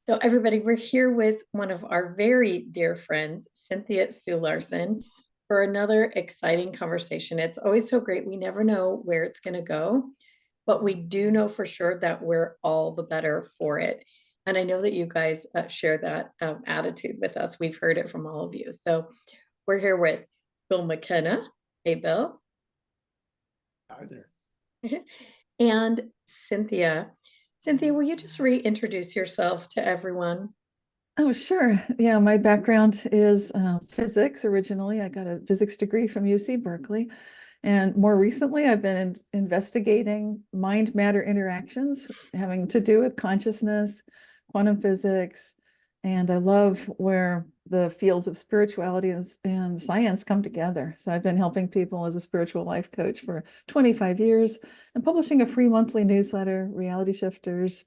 So, everybody, we're here with one of our very dear friends, Cynthia Sue Larson, for another exciting conversation. It's always so great. We never know where it's going to go, but we do know for sure that we're all the better for it. And I know that you guys share that attitude with us. We've heard it from all of you. So, we're here with Bill McKenna. Hey, Bill. Hi there. And Cynthia. Cynthia, will you just reintroduce yourself to everyone? Oh, sure. Yeah, my background is physics originally. I got a physics degree from UC Berkeley. And more recently, I've been investigating mind-matter interactions having to do with consciousness, quantum physics, and I love where the fields of spirituality and science come together. So I've been helping people as a spiritual life coach for 25 years and publishing a free monthly newsletter, Reality Shifters.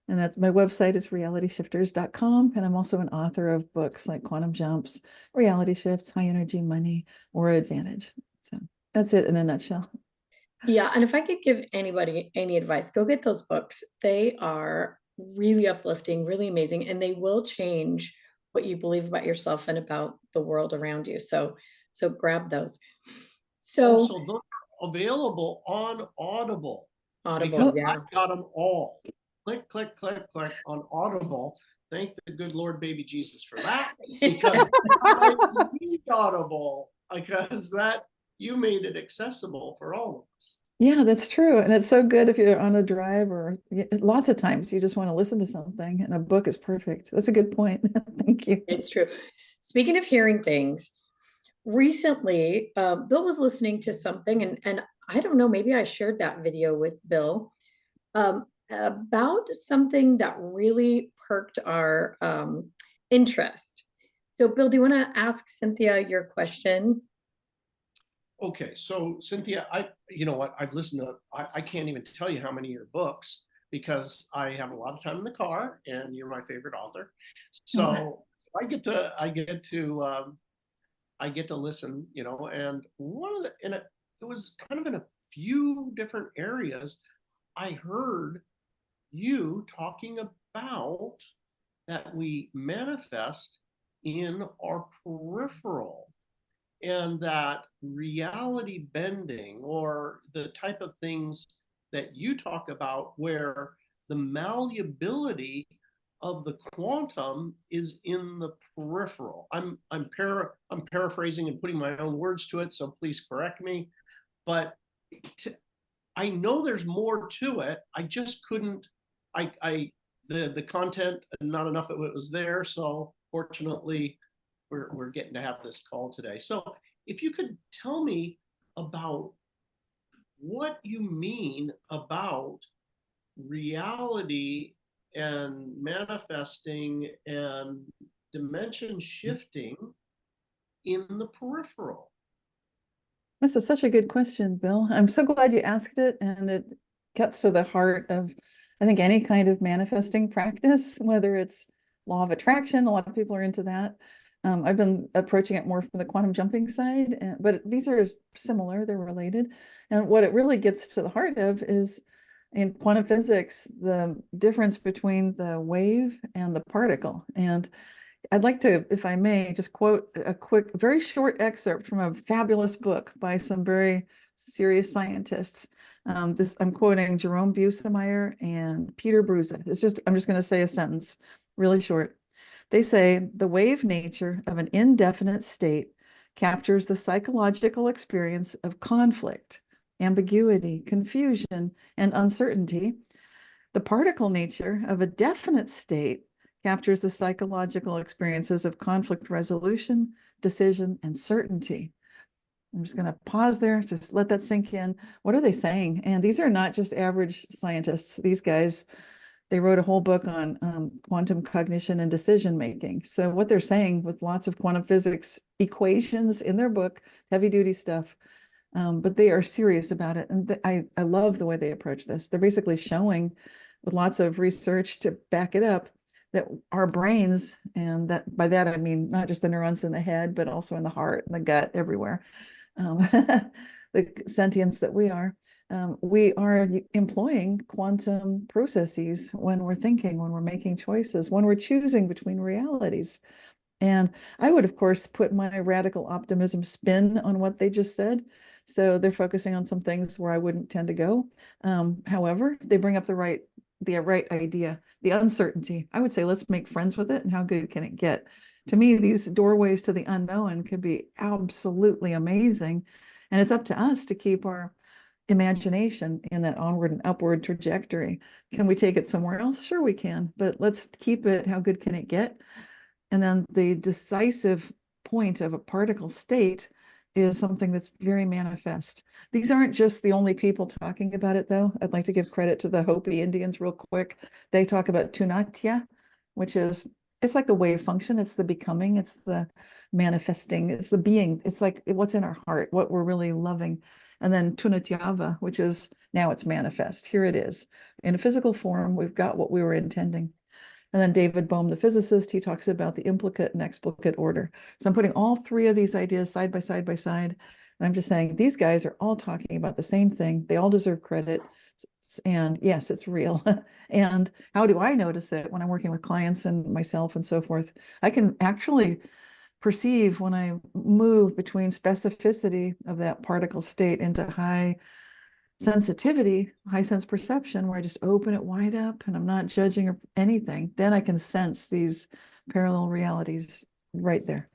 And that's my website is realityshifters.com. And I'm also an author of books like Quantum Jumps, Reality Shifts, High Energy Money, or Advantage. So that's it in a nutshell. Yeah, and if I could give anybody any advice, go get those books. They are really uplifting, really amazing, and they will change what you believe about yourself and about the world around you. So grab those. So Also, those are available on Audible Audible, because Oh, yeah. I've got them all. Click, click, click, click on Audible. Thank the good Lord, baby Jesus, for that because I need Audible because that you made it accessible for all of us. yeah, that's true. And it's so good if you're on a drive or lots of times you just want to listen to something and a book is perfect. That's a good point. Thank you. It's true. Speaking of hearing things, recently, Bill was listening to something, and I don't know, maybe I shared that video with Bill about something that really perked our interest. So, Bill, do you want to ask Cynthia your question? Okay, so Cynthia, you know what? I've listened to, I can't even tell you how many of your books because I have a lot of time in the car and you're my favorite author. So I get to listen, and one of the, it was kind of in a few different areas. I heard you talking about that we manifest in our peripheral and that reality bending or the type of things that you talk about where the malleability of the quantum is in the peripheral. I'm paraphrasing and putting my own words to it, so please correct me. But I know there's more to it. I just couldn't. The content, not enough of it was there. So fortunately, we're getting to have this call today. So if you could tell me about what you mean about reality and manifesting and dimension shifting in the peripheral. This is such a good question, Bill. I'm so glad you asked it, and it gets to the heart of, I think, any kind of manifesting practice, whether it's law of attraction, a lot of people are into that. I've been approaching it more from the quantum jumping side, but these are similar, they're related. And what it really gets to the heart of is in quantum physics, the difference between the wave and the particle. And I'd like to, if I may, just quote a quick, very short excerpt from a fabulous book by some very serious scientists. I'm quoting Jerome Busemeyer and Peter Bruza. I'm just going to say a sentence, really short. They say the wave nature of an indefinite state captures the psychological experience of conflict, ambiguity, confusion, and uncertainty. The particle nature of a definite state captures the psychological experiences of conflict resolution, decision, and certainty. I'm just going to pause there, just let that sink in. What are they saying? And these are not just average scientists. These guys, they wrote a whole book on quantum cognition and decision making. So what they're saying with lots of quantum physics equations in their book, heavy duty stuff, but they are serious about it. And I love the way they approach this. They're basically showing with lots of research to back it up that our brains, and that by that I mean not just the neurons in the head, but also in the heart and the gut, everywhere, the sentience that we are, We are employing quantum processes when we're thinking, when we're making choices, when we're choosing between realities. And I would, of course, put my radical optimism spin on what they just said. So they're focusing on some things where I wouldn't tend to go. However, they bring up the right idea, the uncertainty. I would say let's make friends with it, and how good can it get? To me, these doorways to the unknown could be absolutely amazing. And it's up to us to keep our imagination in that onward and upward trajectory. Can we take it somewhere else? Sure, we can, but let's keep it. How good can it get? And then the decisive point of a particle state is something that's very manifest. These aren't just the only people talking about it, though. I'd like to give credit to the Hopi Indians real quick. They talk about tunatya, which is, it's like the wave function. It's the becoming, it's the manifesting, it's the being. It's like what's in our heart, what we're really loving. And then tunatyava, which is now it's manifest. Here it is. In a physical form, we've got what we were intending. And then David Bohm, the physicist, he talks about the implicate and explicate order. So I'm putting all three of these ideas side by side by side. And I'm just saying these guys are all talking about the same thing. They all deserve credit. And yes, it's real. And how do I notice it when I'm working with clients and myself and so forth? I can actually perceive when I move between specificity of that particle state into high sensitivity, high sense perception, where I just open it wide up and I'm not judging or anything, then I can sense these parallel realities right there.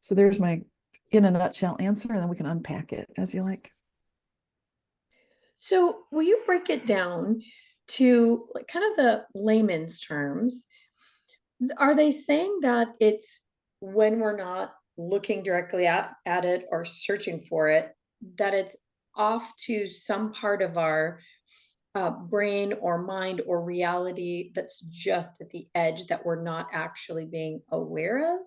So there's my, in a nutshell, answer, and then we can unpack it as you like. So, will you break it down to like kind of the layman's terms? Are they saying that it's when we're not looking directly at it or searching for it, that it's off to some part of our brain or mind or reality that's just at the edge that we're not actually being aware of?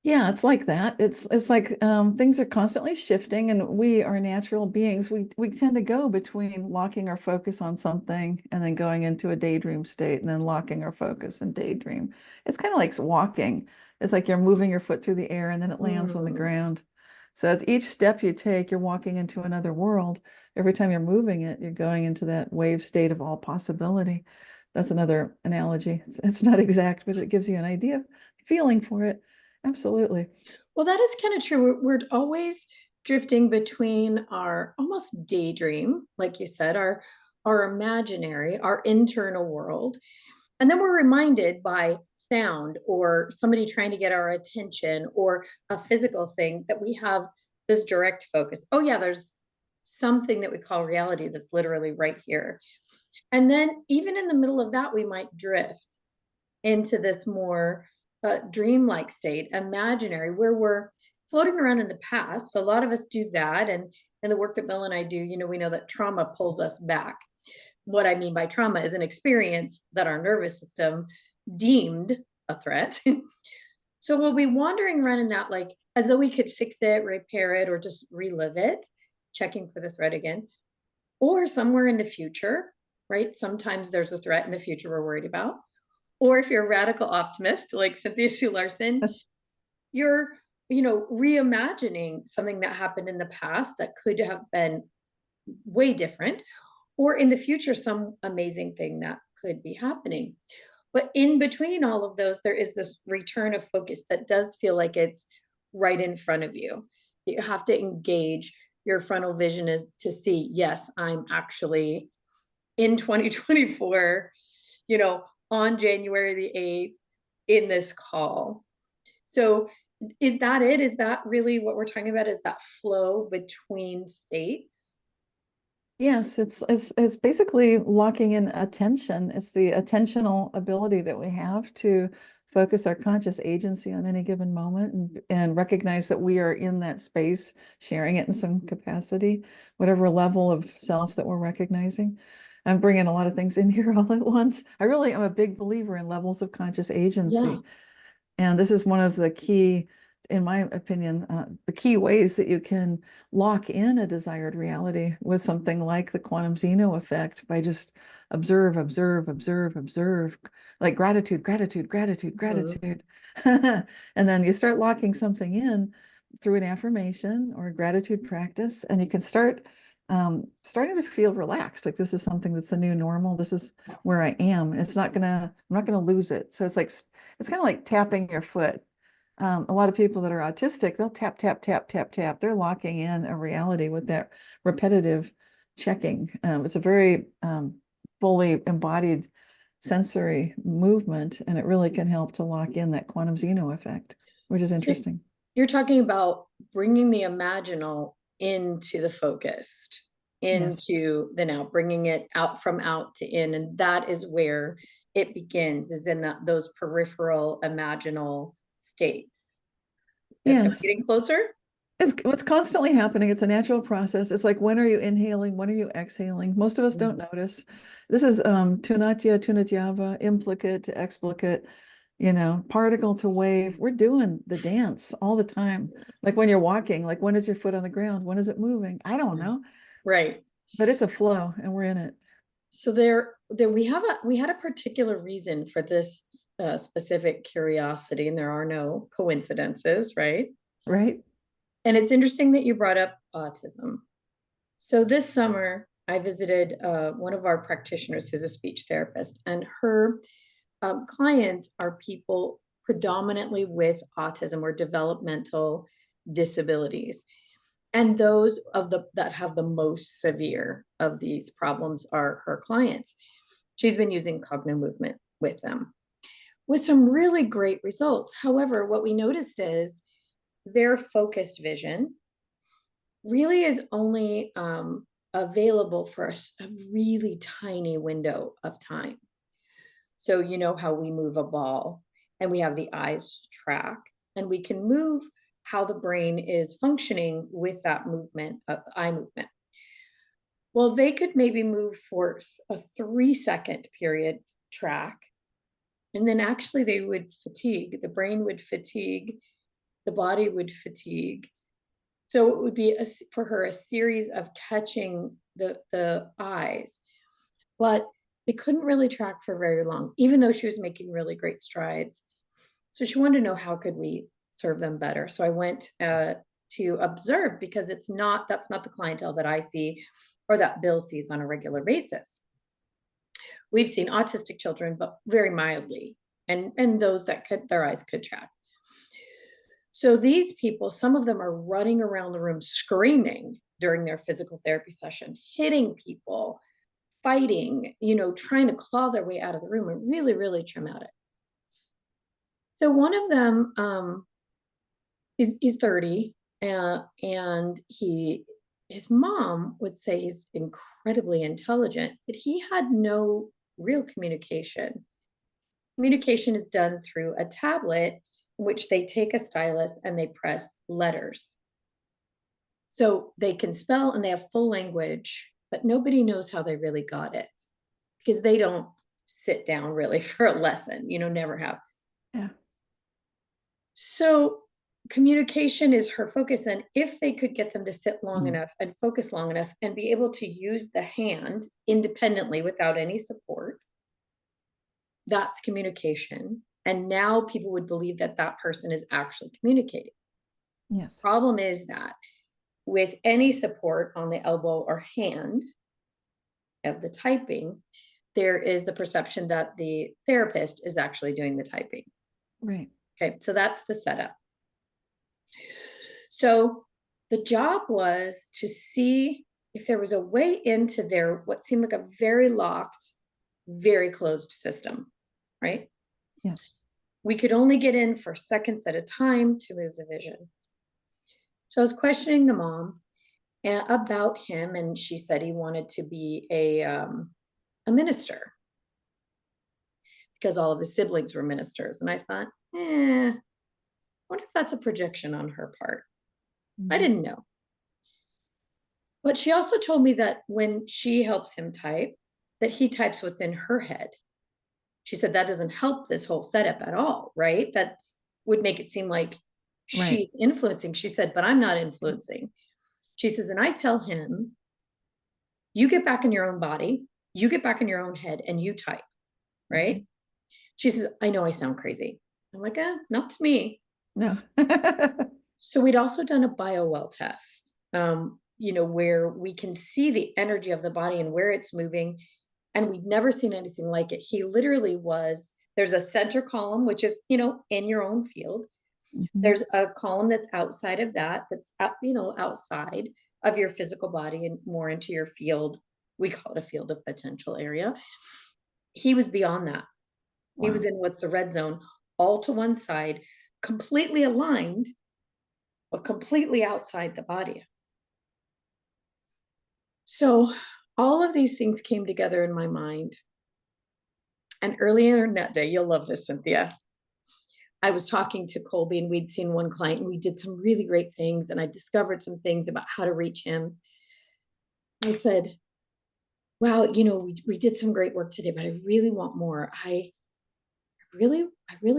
Yeah, it's like that. It's like things are constantly shifting, and we are natural beings. We tend to go between locking our focus on something and then going into a daydream state, and then locking our focus and daydream. It's kind of like walking. It's like you're moving your foot through the air and then it lands on the ground. So it's each step you take, you're walking into another world. Every time you're moving it, you're going into that wave state of all possibility. That's another analogy. It's not exact, but it gives you an idea, feeling for it. Absolutely. Well, that is kind of true. We're always drifting between our almost daydream, like you said, our imaginary, our internal world. And then we're reminded by sound or somebody trying to get our attention or a physical thing that we have this direct focus. Oh, yeah, there's something that we call reality that's literally right here. And then even in the middle of that, we might drift into this more dreamlike state, imaginary, where we're floating around in the past. A lot of us do that. And the work that Bill and I do, we know that trauma pulls us back. What I mean by trauma is an experience that our nervous system deemed a threat. So we'll be wandering around in that, like as though we could fix it, repair it, or just relive it, checking for the threat again, or somewhere in the future, right? Sometimes there's a threat in the future we're worried about. Or if you're a radical optimist like Cynthia Sue Larson, you're, reimagining something that happened in the past that could have been way different, or in the future, some amazing thing that could be happening. But in between all of those, there is this return of focus that does feel like it's right in front of you. You have to engage your frontal vision is to see, yes, I'm actually in 2024, on January the 8th in this call. So is that it? Is that really what we're talking about? Is that flow between states? Yes, it's basically locking in attention. It's the attentional ability that we have to focus our conscious agency on any given moment and recognize that we are in that space, sharing it in some capacity, whatever level of self that we're recognizing. I'm bringing a lot of things in here all at once. I really am a big believer in levels of conscious agency. Yeah. And this is one of the key, in my opinion, the key ways that you can lock in a desired reality with something like the quantum Zeno effect by just observe, observe, observe, observe, like gratitude, gratitude, gratitude, gratitude. And then you start locking something in through an affirmation or a gratitude practice, and you can start starting to feel relaxed. Like this is something that's the new normal. This is where I am. I'm not gonna lose it. So it's like, it's kind of like tapping your foot. A lot of people that are autistic, they'll tap, tap, tap, tap, tap. They're locking in a reality with that repetitive checking. It's a very fully embodied sensory movement, and it really can help to lock in that quantum Zeno effect, which is interesting. You're talking about bringing the imaginal into the focused, into the now, bringing it out from out to in. And that is where it begins, is in those peripheral imaginal states. Am I getting closer? It's what's constantly happening. It's a natural process. It's like, when are you inhaling? When are you exhaling? Most of us don't notice. This is tunatya, tunatyava, implicate to explicate, particle to wave. We're doing the dance all the time. Like when you're walking, like when is your foot on the ground? When is it moving? I don't know. Right. But it's a flow and we're in it. So we had a particular reason for this specific curiosity, and there are no coincidences, right? Right. And it's interesting that you brought up autism. So this summer, I visited one of our practitioners who's a speech therapist, and her clients are people predominantly with autism or developmental disabilities. And those that have the most severe of these problems are her clients. She's been using CognoMovement with them with some really great results. However, what we noticed is their focused vision really is only available for a really tiny window of time. So you know how we move a ball and we have the eyes track, and we can move how the brain is functioning with that movement, eye movement. Well, they could maybe move for a 3-second period track, and then actually they would fatigue. The brain would fatigue, the body would fatigue. So it would be for her a series of catching the eyes, but they couldn't really track for very long, even though she was making really great strides. So she wanted to know, how could we serve them better? So I went to observe, because that's not the clientele that I see or that Bill sees on a regular basis. We've seen autistic children, but very mildly, and those that their eyes could track. So these people, some of them are running around the room screaming during their physical therapy session, hitting people, fighting, trying to claw their way out of the room, and really, really traumatic. So one of them he's 30, and his mom would say he's incredibly intelligent, but he had no real communication. Communication is done through a tablet, in which they take a stylus and they press letters. So they can spell and they have full language, but nobody knows how they really got it, because they don't sit down really for a lesson, never have. Yeah. So communication is her focus. And if they could get them to sit long enough and focus long enough and be able to use the hand independently without any support, that's communication. And now people would believe that that person is actually communicating. Yes. Problem is that with any support on the elbow or hand of the typing, there is the perception that the therapist is actually doing the typing. Right. Okay, so that's the setup. So the job was to see if there was a way into their, what seemed like a very locked, very closed system, right? Yes. We could only get in for seconds at a time to move the vision. So I was questioning the mom about him, and she said he wanted to be a minister because all of his siblings were ministers. And I thought, what if that's a projection on her part? I didn't know. But she also told me that when she helps him type, that he types what's in her head. She said that doesn't help this whole setup at all, right? That would make it seem like she's influencing. She said, but I'm not influencing. She says, and I tell him, you get back in your own body, you get back in your own head, and you type, right? She says, I know I sound crazy. I'm like, not to me. No. So we'd also done a BioWell test, where we can see the energy of the body and where it's moving. And we'd never seen anything like it. He literally was, there's a center column, which is, in your own field. Mhm. There's a column that's outside of that, that's outside of your physical body and more into your field. We call it a field of potential area. He was beyond that. He was Wow. in what's the red zone, all to one side, completely aligned, but completely outside the body. So all of these things came together in my mind. And earlier in that day, you'll love this, Cynthia, I was talking to Colby, and we'd seen one client, and we did some really great things, and I discovered some things about how to reach him. I said, wow, we did some great work today, but I really want more. I really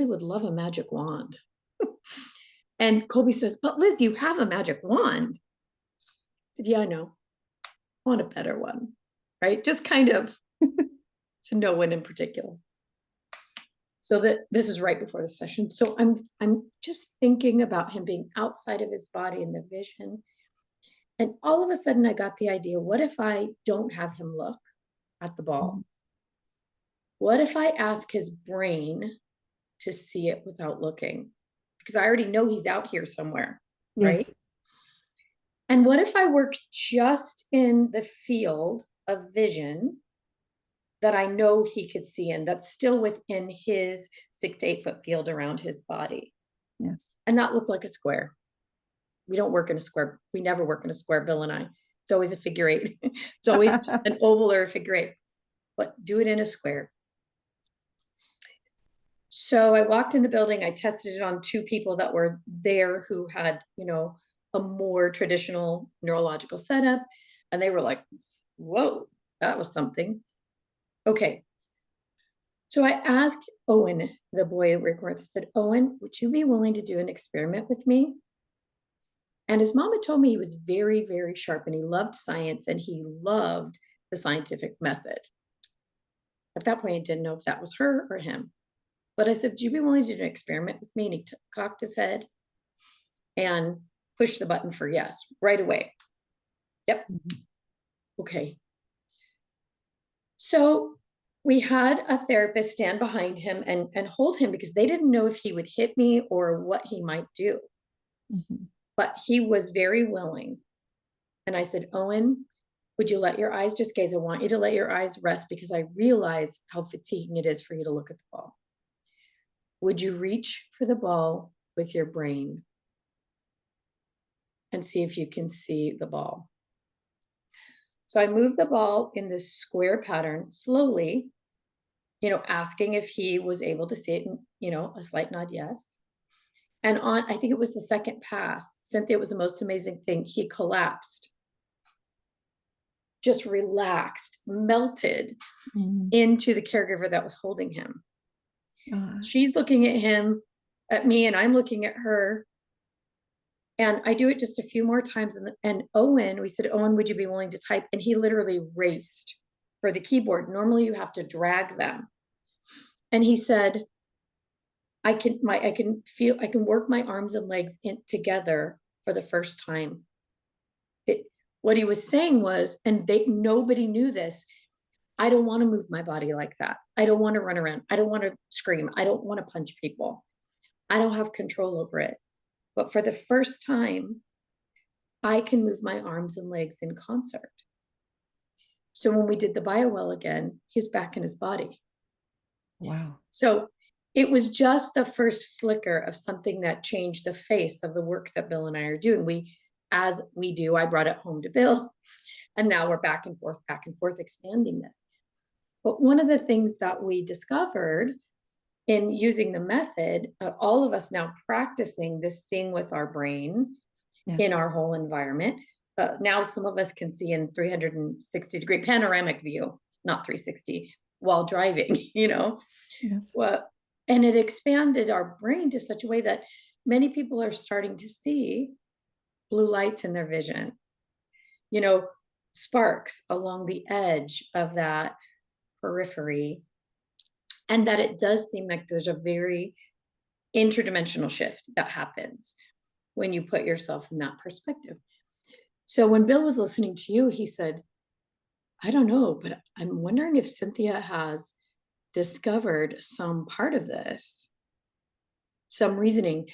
would love a magic wand. And Colby says, but Liz, you have a magic wand. I said, yeah, I know. I want a better one, right? Just kind of to no one in particular. So that this is right before the session. So I'm just thinking about him being outside of his body and the vision. And all of a sudden I got the idea, what if I don't have him look at the ball? Mhm. What if I ask his brain to see it without looking? Because I already know he's out here somewhere, right? Yes. And what if I work just in the field of vision that I know he could see in, that's still within his 6 to 8 foot field around his body, Yes. and not look like a square? We don't work in a square. We never work in a square, Bill and I. It's always a figure eight. It's always an oval or a figure eight, but do it in a square. So I walked in the building, I tested it on 2 people that were there who had, a more traditional neurological setup. And they were like, whoa, that was something. Okay. So I asked Owen, the boy at Rick Worth, I said, Owen, would you be willing to do an experiment with me? And his mama told me he was very, very sharp and he loved science and he loved the scientific method. At that point, I didn't know if that was her or him. But I said, would you be willing to do an experiment with me? And he cocked his head and pushed the button for yes right away. Yep. Mhm. Okay. So we had a therapist stand behind him and hold him because they didn't know if he would hit me or what he might do. Mhm. But he was very willing. And I said, Owen, would you let your eyes just gaze? I want you to let your eyes rest because I realize how fatiguing it is for you to look at the ball. Would you reach for the ball with your brain and see if you can see the ball? So I moved the ball in this square pattern slowly, asking if he was able to see it, and, a slight nod, yes. And I think it was the second pass, Cynthia, it was the most amazing thing. He collapsed, just relaxed, melted Mhm. into the caregiver that was holding him. Gosh. She's looking at him, at me, and I'm looking at her. And I do it just a few more times. And Owen, we said, Owen, would you be willing to type? And he literally raced for the keyboard. Normally you have to drag them. And he said, I can work my arms and legs together for the first time. What he was saying was, and nobody knew this, I don't want to move my body like that. I don't want to run around. I don't want to scream. I don't want to punch people. I don't have control over it. But for the first time, I can move my arms and legs in concert. So when we did the BioWell again, he was back in his body. Wow. So it was just the first flicker of something that changed the face of the work that Bill and I are doing. As we do, I brought it home to Bill, and now we're back and forth expanding this. But one of the things that we discovered in using the method, all of us now practicing this thing with our brain Yes. in our whole environment. Now some of us can see in 360-degree panoramic view, not 360, while driving, Yes. Well, and it expanded our brain to such a way that many people are starting to see blue lights in their vision, sparks along the edge of that periphery. And that it does seem like there's a very interdimensional shift that happens when you put yourself in that perspective. So when Bill was listening to you, he said, I don't know, but I'm wondering if Cynthia has discovered some part of this, some reasoning.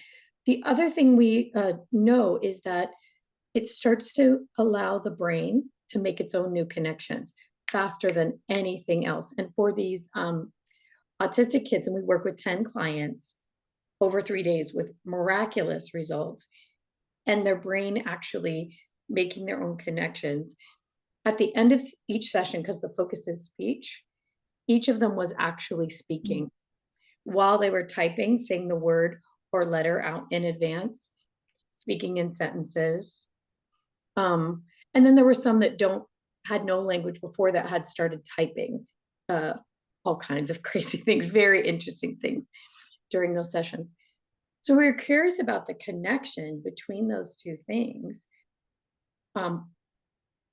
The other thing we know is that it starts to allow the brain to make its own new connections faster than anything else. And for these autistic kids, and we work with 10 clients over 3 days with miraculous results, and their brain actually making their own connections. At the end of each session, because the focus is speech, each of them was actually speaking while they were typing, saying the word or letter out in advance, speaking in sentences. And then there were some that had no language before that had started typing all kinds of crazy things, very interesting things during those sessions. So we were curious about the connection between those two things.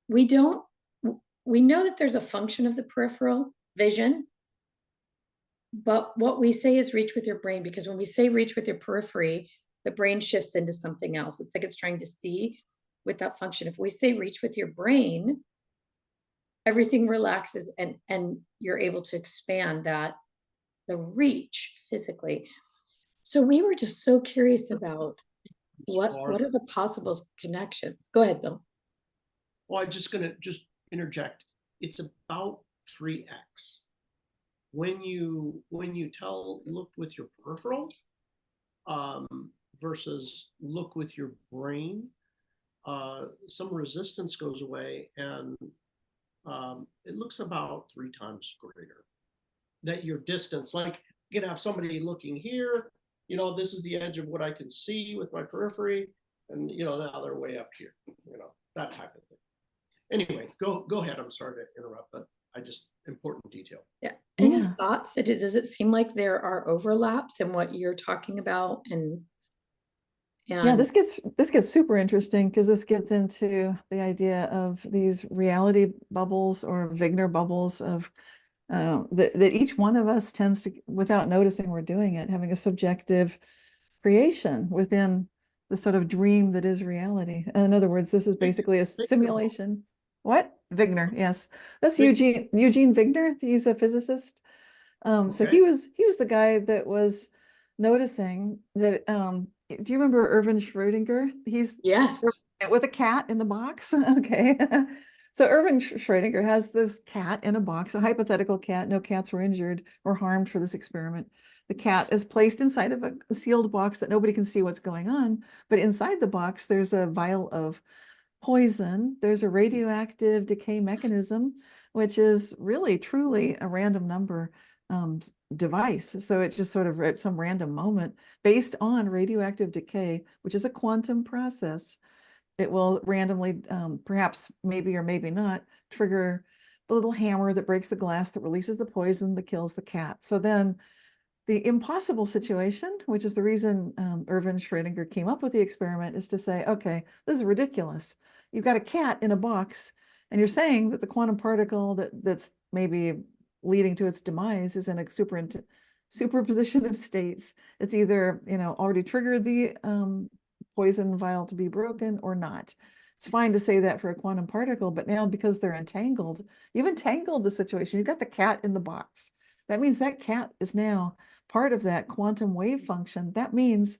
We know that there's a function of the peripheral vision, but what we say is reach with your brain, because when we say reach with your periphery, the brain shifts into something else. It's like it's trying to see with that function. If we say reach with your brain, everything relaxes and you're able to expand the reach physically. So we were just so curious about what are the possible connections. Go ahead, Bill. Well, I'm just going to interject. It's about 3x. When you look with your peripheral versus look with your brain, some resistance goes away, and it looks about 3 times greater. That your distance, like you can have somebody looking here, this is the edge of what I can see with my periphery, and now they're way up here, that type of thing. Anyway, go ahead. I'm sorry to interrupt, but important detail. Yeah. Any thoughts? Does it seem like there are overlaps in what you're talking about? And yeah, this gets super interesting, because this gets into the idea of these reality bubbles or Wigner bubbles of that each one of us tends to, without noticing we're doing it, having a subjective creation within the sort of dream that is reality. In other words, this is basically a simulation. What? Wigner, yes. That's Eugene Wigner. He's a physicist. So he was the guy that was noticing that, do you remember Erwin Schrödinger? He's yes, with a cat in the box. Okay. So Erwin Schrödinger has this cat in a box, a hypothetical cat. No cats were injured or harmed for this experiment. The cat is placed inside of a sealed box that nobody can see what's going on. But inside the box, there's a vial of poison. There's a radioactive decay mechanism, which is really, truly a random number device. So it just sort of at some random moment, based on radioactive decay, which is a quantum process, it will randomly, perhaps maybe or maybe not, trigger the little hammer that breaks the glass that releases the poison that kills the cat. So then the impossible situation, which is the reason Erwin Schrödinger came up with the experiment, is to say, okay, this is ridiculous. You've got a cat in a box, and you're saying that the quantum particle that's maybe leading to its demise is in a superposition of states. It's either, already triggered the poison vial to be broken or not. It's fine to say that for a quantum particle, but now because they're entangled, you've entangled the situation. You've got the cat in the box. That means that cat is now part of that quantum wave function. That means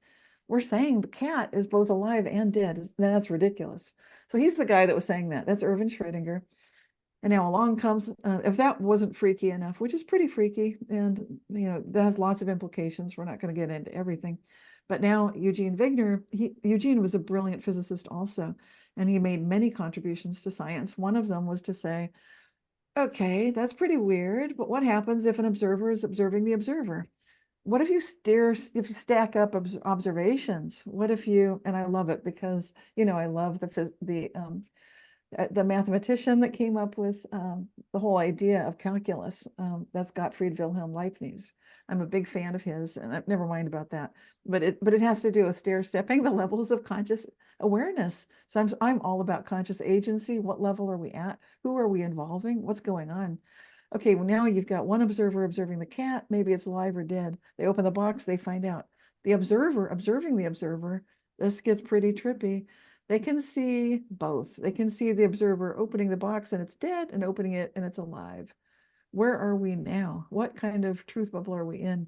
we're saying the cat is both alive and dead. That's ridiculous. So he's the guy that was saying that. That's Erwin Schrödinger. And now along comes, if that wasn't freaky enough, which is pretty freaky, and that has lots of implications. We're not going to get into everything. But now Eugene Wigner, Eugene was a brilliant physicist also, and he made many contributions to science. One of them was to say, okay, that's pretty weird, but what happens if an observer is observing the observer? What if you stack up observations? What if and I love it because, I love the mathematician that came up with the whole idea of calculus. That's Gottfried Wilhelm Leibniz. I'm a big fan of his, and never mind about that. But it has to do with stair-stepping the levels of conscious awareness. So I'm all about conscious agency. What level are we at? Who are we involving? What's going on? Okay, well, now you've got one observer observing the cat. Maybe it's alive or dead. They open the box, they find out. The observer observing the observer. This gets pretty trippy. They can see both. They can see the observer opening the box and it's dead, and opening it and it's alive. Where are we now? What kind of truth bubble are we in?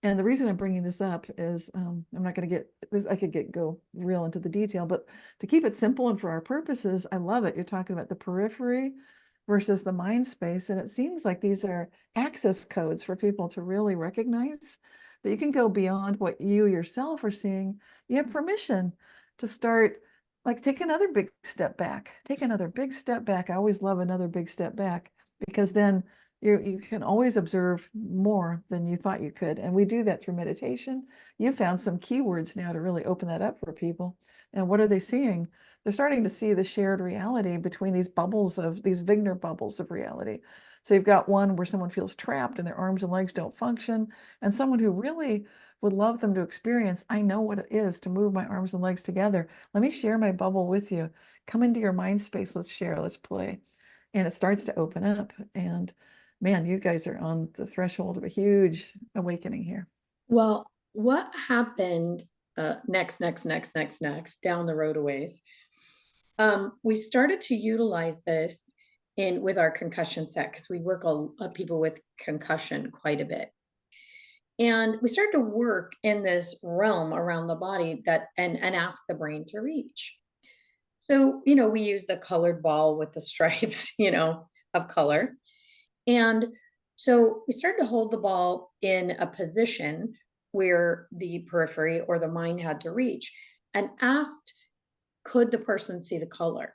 And the reason I'm bringing this up is I'm not going to get this, I could go real into the detail, but to keep it simple and for our purposes, I love it. You're talking about the periphery versus the mind space. And it seems like these are access codes for people to really recognize that you can go beyond what you yourself are seeing. You have permission to start, like, take another big step back. Take another big step back. I always love another big step back, because then you can always observe more than you thought you could. And we do that through meditation. You found some keywords now to really open that up for people. And what are they seeing? They're starting to see the shared reality between these bubbles of these Wigner bubbles of reality. So you've got one where someone feels trapped and their arms and legs don't function, and someone who really would love them to experience, I know what it is to move my arms and legs together. Let me share my bubble with you. Come into your mind space. Let's share. Let's play. And it starts to open up. And man, you guys are on the threshold of a huge awakening here. Well, what happened next, down the road a ways? We started to utilize this with our concussion set, because we work on people with concussion quite a bit. And we started to work in this realm around the body and ask the brain to reach. So, we use the colored ball with the stripes, of color. And so we started to hold the ball in a position where the periphery or the mind had to reach, and asked, could the person see the color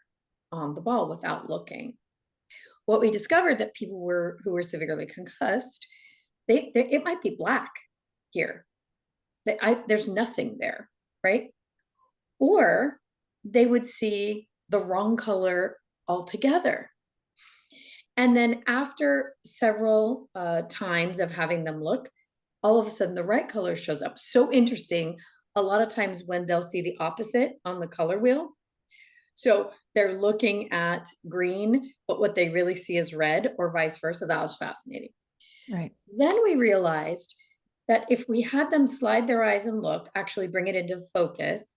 on the ball without looking? What we discovered, that people who were severely concussed, it might be black here. There's nothing there, right? Or they would see the wrong color altogether. And then after several times of having them look, all of a sudden the right color shows up. So interesting. A lot of times when they'll see the opposite on the color wheel. So they're looking at green, but what they really see is red, or vice versa. That was fascinating. Right. Then we realized that if we had them slide their eyes and look, actually bring it into focus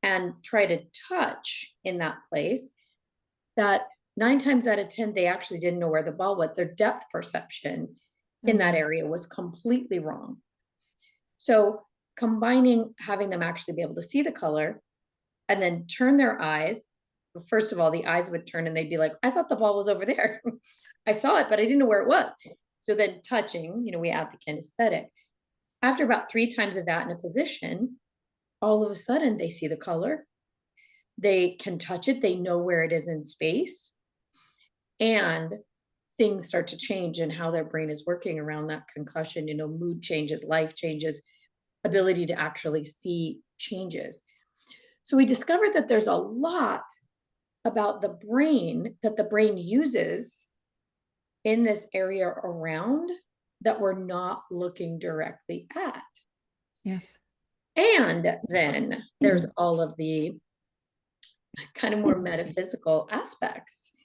and try to touch in that place, that 9 times out of 10, they actually didn't know where the ball was. Their depth perception in that area was completely wrong. So combining, having them actually be able to see the color and then turn their eyes. First of all, the eyes would turn and they'd be like, I thought the ball was over there. I saw it, but I didn't know where it was. So then touching, we add the kinesthetic. After about 3 times of that in a position, all of a sudden they see the color. They can touch it. They know where it is in space. And things start to change in how their brain is working around that concussion. Mood changes, life changes, ability to actually see changes. So we discovered that there's a lot about the brain that the brain uses in this area around that we're not looking directly at. Yes. And then there's all of the kind of more metaphysical aspects,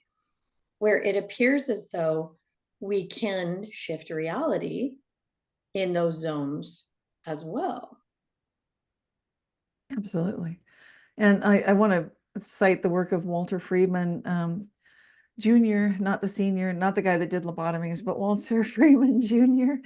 where it appears as though we can shift reality in those zones as well. Absolutely. And I want to cite the work of Walter Friedman, Jr., not the senior, not the guy that did lobotomies, but Walter Freeman Jr.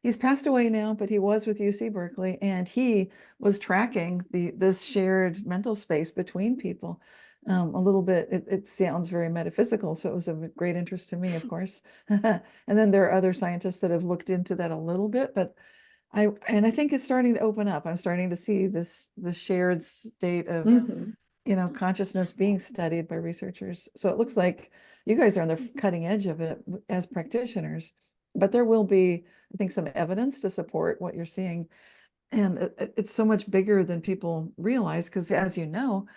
He's passed away now, but he was with UC Berkeley, and he was tracking this shared mental space between people. A little bit, it sounds very metaphysical, so it was of great interest to me, of course. And then there are other scientists that have looked into that a little bit, but I think it's starting to open up. I'm starting to see this shared state of consciousness being studied by researchers. So it looks like you guys are on the cutting edge of it as practitioners, but there will be, I think, some evidence to support what you're seeing. And it's so much bigger than people realize, because as you know,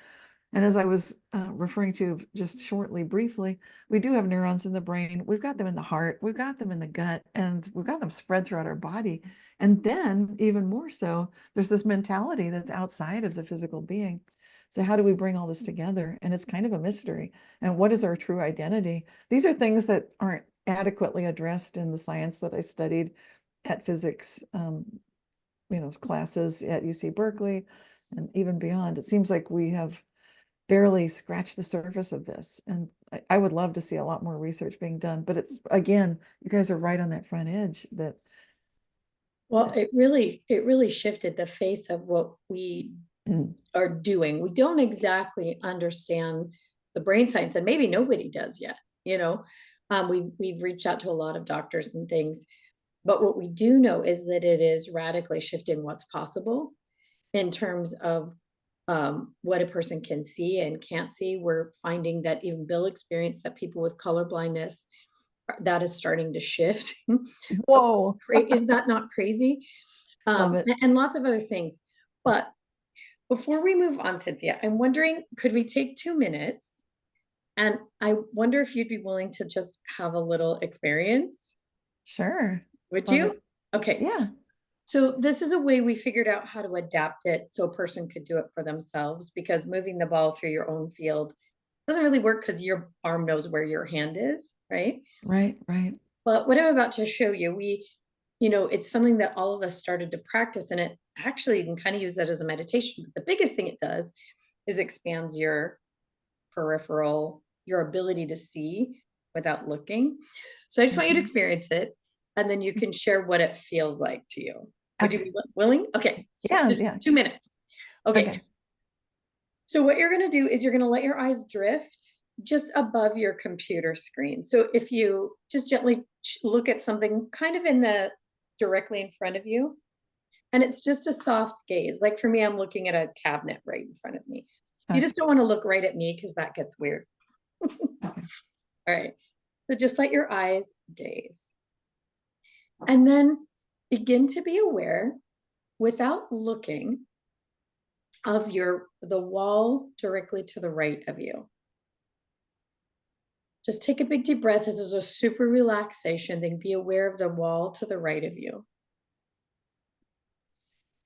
and as I was referring to just shortly, briefly, we do have neurons in the brain. We've got them in the heart. We've got them in the gut, and we've got them spread throughout our body. And then even more so, there's this mentality that's outside of the physical being. So how do we bring all this together? And it's kind of a mystery. And what is our true identity? These are things that aren't adequately addressed in the science that I studied at physics, classes at UC Berkeley and even beyond. It seems like we have barely scratched the surface of this. And I would love to see a lot more research being done, but it's, again, you guys are right on that front edge that. Well, it really shifted the face of what we are doing. We don't exactly understand the brain science, and maybe nobody does yet, you know. We've reached out to a lot of doctors and things, but what we do know is that it is radically shifting what's possible in terms of what a person can see and can't see. We're finding that even Bill experienced that people with color blindness, that is starting to shift. Whoa. Is that not crazy? Love it. And lots of other things. But before we move on, Cynthia, I'm wondering, could we take 2 minutes? And I wonder if you'd be willing to just have a little experience. Sure. Would Love you? it. Okay. Yeah. So this is a way we figured out how to adapt it so a person could do it for themselves, because moving the ball through your own field doesn't really work because your arm knows where your hand is, right? Right, right. But what I'm about to show you, it's something that all of us started to practice, and it actually, you can kind of use that as a meditation. But the biggest thing it does is expands your peripheral, your ability to see without looking. So I just want you to experience it, and then you can share what it feels like to you. Would you be willing? Okay. Yeah, just yeah. 2 minutes. Okay. Okay. So what you're going to do is you're going to let your eyes drift just above your computer screen. So if you just gently look at something kind of directly in front of you, and it's just a soft gaze. Like for me, I'm looking at a cabinet right in front of me. You just don't want to look right at me because that gets weird. Okay. All right. So just let your eyes gaze. And then begin to be aware, without looking, of the wall directly to the right of you. Just take a big deep breath. This is a super relaxation. Then be aware of the wall to the right of you.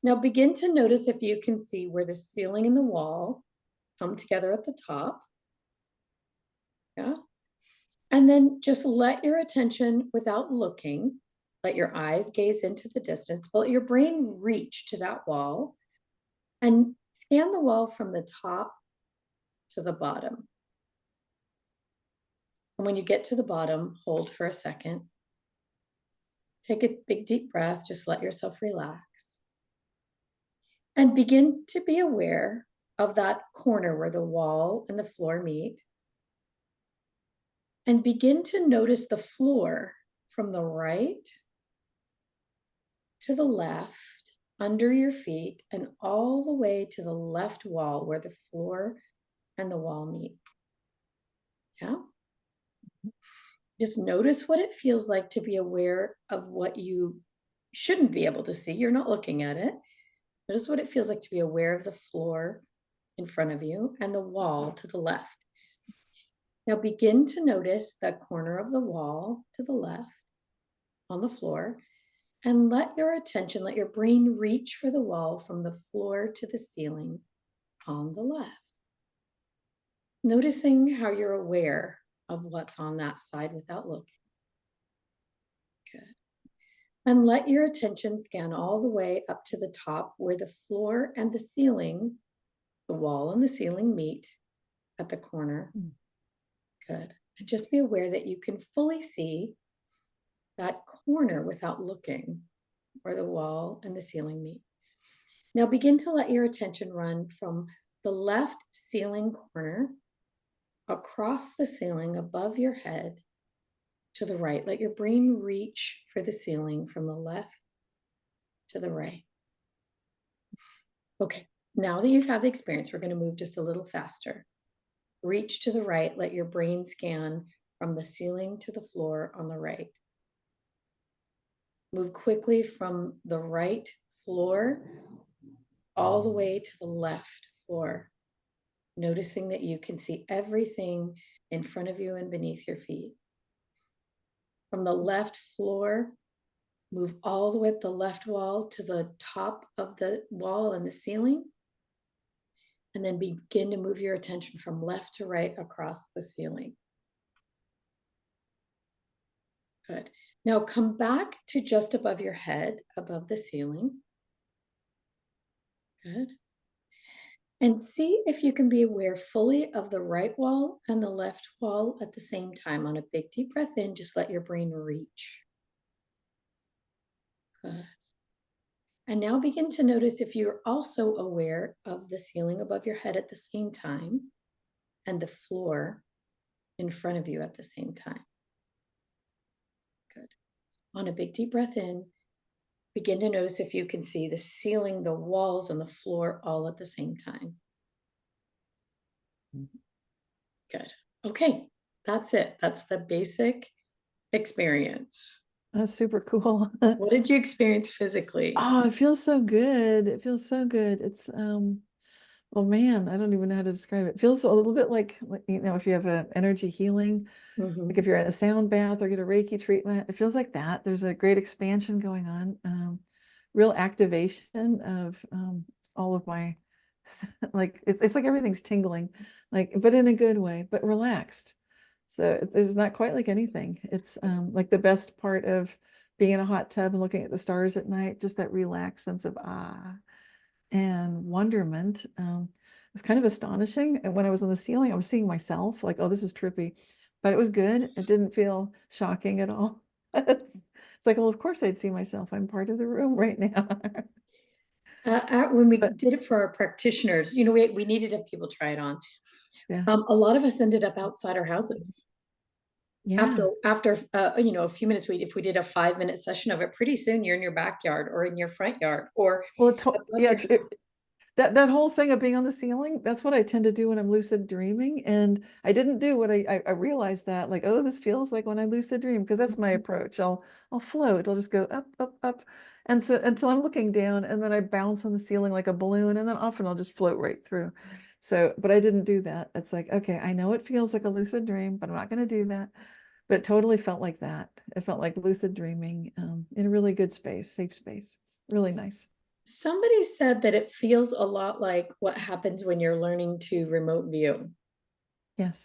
Now begin to notice if you can see where the ceiling and the wall come together at the top. Yeah. And then just let your attention, without looking, let your eyes gaze into the distance, but let your brain reach to that wall and scan the wall from the top to the bottom. And when you get to the bottom, hold for a second. Take a big deep breath, just let yourself relax. And begin to be aware of that corner where the wall and the floor meet. And begin to notice the floor from the right to the left, under your feet, and all the way to the left wall where the floor and the wall meet. Yeah. Just notice what it feels like to be aware of what you shouldn't be able to see. You're not looking at it. Notice what it feels like to be aware of the floor in front of you and the wall to the left. Now begin to notice the corner of the wall to the left on the floor, and let your brain reach for the wall from the floor to the ceiling on the left. Noticing how you're aware of what's on that side without looking. Good. And let your attention scan all the way up to the top where the floor and the ceiling, the wall and the ceiling meet at the corner. Good. And just be aware that you can fully see that corner without looking, where the wall and the ceiling meet. Now begin to let your attention run from the left ceiling corner across the ceiling above your head to the right. Let your brain reach for the ceiling from the left to the right. Okay, now that you've had the experience, we're going to move just a little faster. Reach to the right, let your brain scan from the ceiling to the floor on the right. Move quickly from the right floor all the way to the left floor, noticing that you can see everything in front of you and beneath your feet. From the left floor, move all the way up the left wall to the top of the wall and the ceiling. And then begin to move your attention from left to right across the ceiling. Good. Now come back to just above your head, above the ceiling. Good. And see if you can be aware fully of the right wall and the left wall at the same time. On a big deep breath in, just let your brain reach. Good. And now begin to notice if you're also aware of the ceiling above your head at the same time and the floor in front of you at the same time. Good. On a big deep breath in, begin to notice if you can see the ceiling, the walls, and the floor all at the same time. Good. Okay, that's it. That's the basic experience. That's super cool. What did you experience physically? Oh, it feels so good. It feels so good. It's oh man, I don't even know how to describe it. It feels a little bit like you know, if you have an energy healing, like if you're in a sound bath or get a Reiki treatment, it feels like that. There's a great expansion going on, real activation of all of my like it's like everything's tingling, like but in a good way, but relaxed. So it's not quite like anything. It's like the best part of being in a hot tub and looking at the stars at night, just that relaxed sense of and wonderment. It was kind of astonishing. And when I was on the ceiling, I was seeing myself like, oh, this is trippy, but it was good. It didn't feel shocking at all. It's like, well, of course I'd see myself. I'm part of the room right now. When we But did it for our practitioners, you know, we needed to have people try it on. yeah, A lot of us ended up outside our houses. yeah. After you know, a few minutes, if we did a 5-minute session of it, pretty soon you're in your backyard or in your front yard or Well, above yeah, your house. that whole thing of being on the ceiling, that's what I tend to do when I'm lucid dreaming. And I didn't do what I realized that like, oh, this feels like when I lucid dream, because that's my approach. I'll float. I'll just go up, up, up. And so until I'm looking down, and then I bounce on the ceiling like a balloon, and then often I'll just float right through. So, but I didn't do that. It's like, okay, I know it feels like a lucid dream, but I'm not going to do that. But it totally felt like that. It felt like lucid dreaming in a really good space, safe space. Really nice. Somebody said that it feels a lot like what happens when you're learning to remote view. Yes.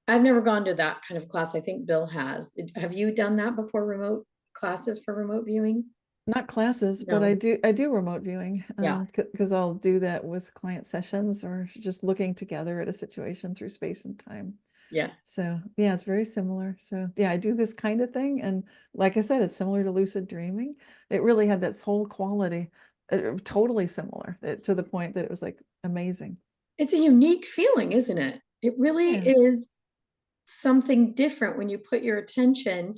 I've never gone to that kind of class. I think Bill has. Have you done that before, remote classes for remote viewing? Not classes, but No. I do remote viewing Yeah. because I'll do that with client sessions or just looking together at a situation through space and time. Yeah. So yeah, it's very similar. So yeah, I do this kind of thing. And like I said, it's similar to lucid dreaming. It really had that soul quality, totally similar to the point that it was like amazing. It's a unique feeling, isn't it? It really Yeah. is something different when you put your attention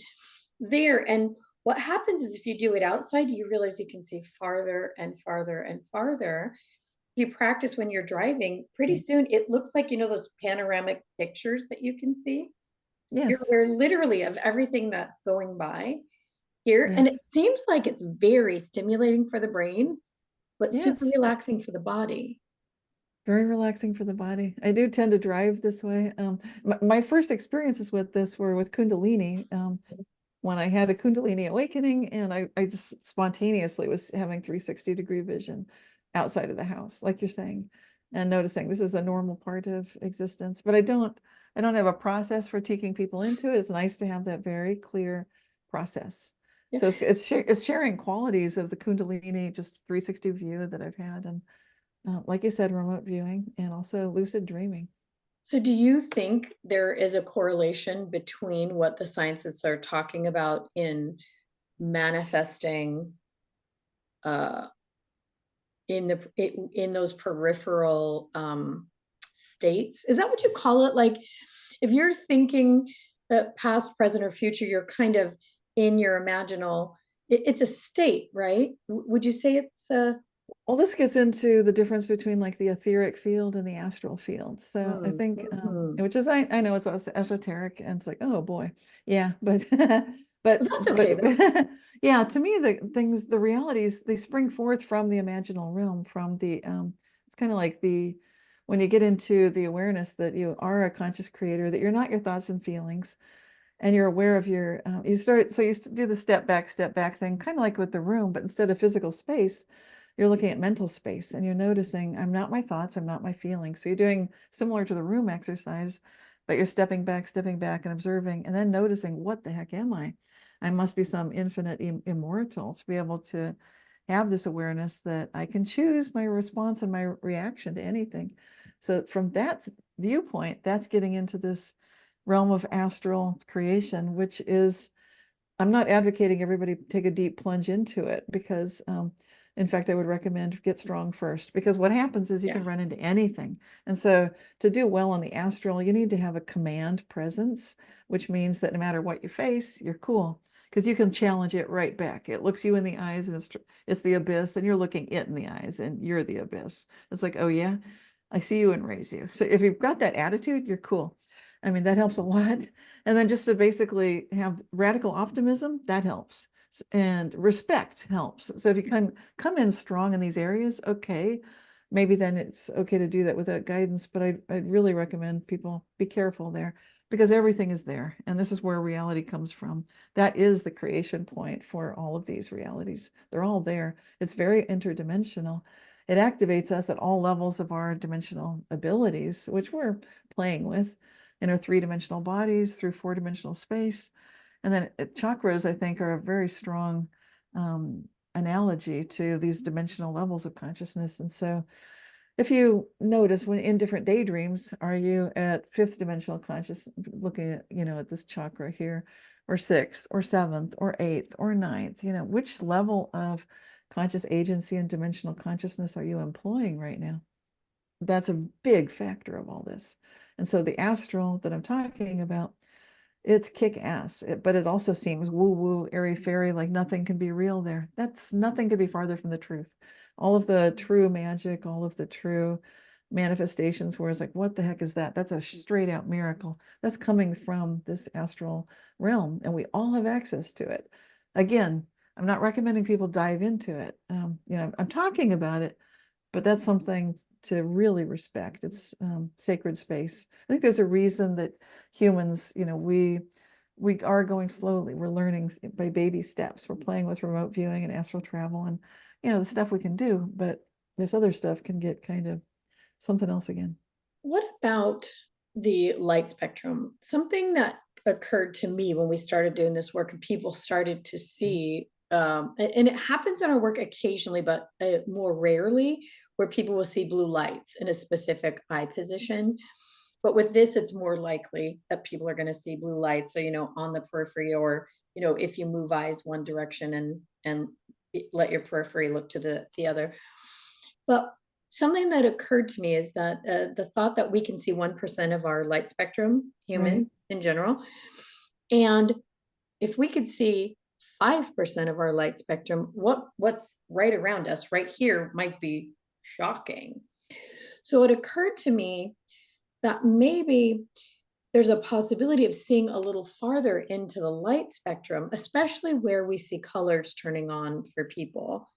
there. And what happens is if you do it outside, you realize you can see farther and farther and farther. You practice when you're driving, pretty soon it looks like, you know, those panoramic pictures that you can see. You're Yes. aware literally of everything that's going by here. And Yes. it seems like it's very stimulating for the brain, but super Yes. relaxing for the body. Very relaxing for the body. I do tend to drive this way. My first experiences with this were with Kundalini. When I had a Kundalini awakening, and I just spontaneously was having 360-degree vision outside of the house, like you're saying, and noticing this is a normal part of existence. But I don't have a process for taking people into it. It's nice to have that very clear process. Yeah. So it's sharing qualities of the Kundalini, just 360 view that I've had, and like you said, remote viewing and also lucid dreaming. So do you think there is a correlation between what the scientists are talking about in manifesting uh, in those peripheral states? Is that what you call it? Like if you're thinking past, present, or future, you're kind of in your imaginal. It's a state, right? Would you say it's a? Well, this gets into the difference between like the etheric field and the astral field. So I think, Mhm. which is I know it's esoteric and it's like, oh boy, yeah, but Well, that's okay though. yeah, to me the realities they spring forth from the imaginal realm, from the it's kind of like the when you get into the awareness that you are a conscious creator, that you're not your thoughts and feelings, and you're aware of your you do the step back thing, kind of like with the room, but instead of physical space, you're looking at mental space and you're noticing I'm not my thoughts, I'm not my feelings. So you're doing similar to the room exercise, but you're stepping back and observing, and then noticing, what the heck am I? I must be some infinite immortal to be able to have this awareness that I can choose my response and my reaction to anything. So from that viewpoint, that's getting into this realm of astral creation, which is, I'm not advocating everybody take a deep plunge into it, because in fact, I would recommend get strong first, because what happens is you can run into anything. And so to do well on the astral, you need to have a command presence, which means that no matter what you face, you're cool, because you can challenge it right back. It looks you in the eyes and it's the abyss, and you're looking it in the eyes and you're the abyss. It's like, oh yeah, I see you and raise you. So if you've got that attitude, you're cool. I mean, that helps a lot. And then just to basically have radical optimism, that helps. And respect helps. So if you can come in strong in these areas, okay, maybe then it's okay to do that without guidance. But I'd really recommend people be careful there, because everything is there. And this is where reality comes from. That is the creation point for all of these realities. They're all there. It's very interdimensional. It activates us at all levels of our dimensional abilities, which we're playing with in our three-dimensional bodies through four-dimensional space. And then chakras, I think, are a very strong analogy to these dimensional levels of consciousness. And so if you notice, when in different daydreams, are you at fifth dimensional consciousness, looking at, at this chakra here, or sixth, or seventh, or eighth, or ninth, which level of conscious agency and dimensional consciousness are you employing right now? That's a big factor of all this. And so the astral that I'm talking about, it's kick ass, but it also seems woo woo, airy fairy, like nothing can be real there. That's nothing could be farther from the truth. All of the true magic, all of the true manifestations where it's like, what the heck is that? That's a straight out miracle. That's coming from this astral realm, and we all have access to it. Again, I'm not recommending people dive into it. I'm talking about it, but that's something to really respect. It's sacred space. I think there's a reason that humans, we are going slowly. We're learning by baby steps. We're playing with remote viewing and astral travel, and the stuff we can do. But this other stuff can get kind of something else again. What about the light spectrum? Something that occurred to me when we started doing this work and people started to see, and it happens in our work occasionally, but more rarely, where people will see blue lights in a specific eye position. But with this, it's more likely that people are going to see blue lights. So, on the periphery, or, if you move eyes one direction and let your periphery look to the other. But something that occurred to me is that the thought that we can see 1% of our light spectrum, humans in general, and if we could see 5% of our light spectrum, what's right around us right here might be shocking. So it occurred to me that maybe there's a possibility of seeing a little farther into the light spectrum, especially where we see colors turning on for people,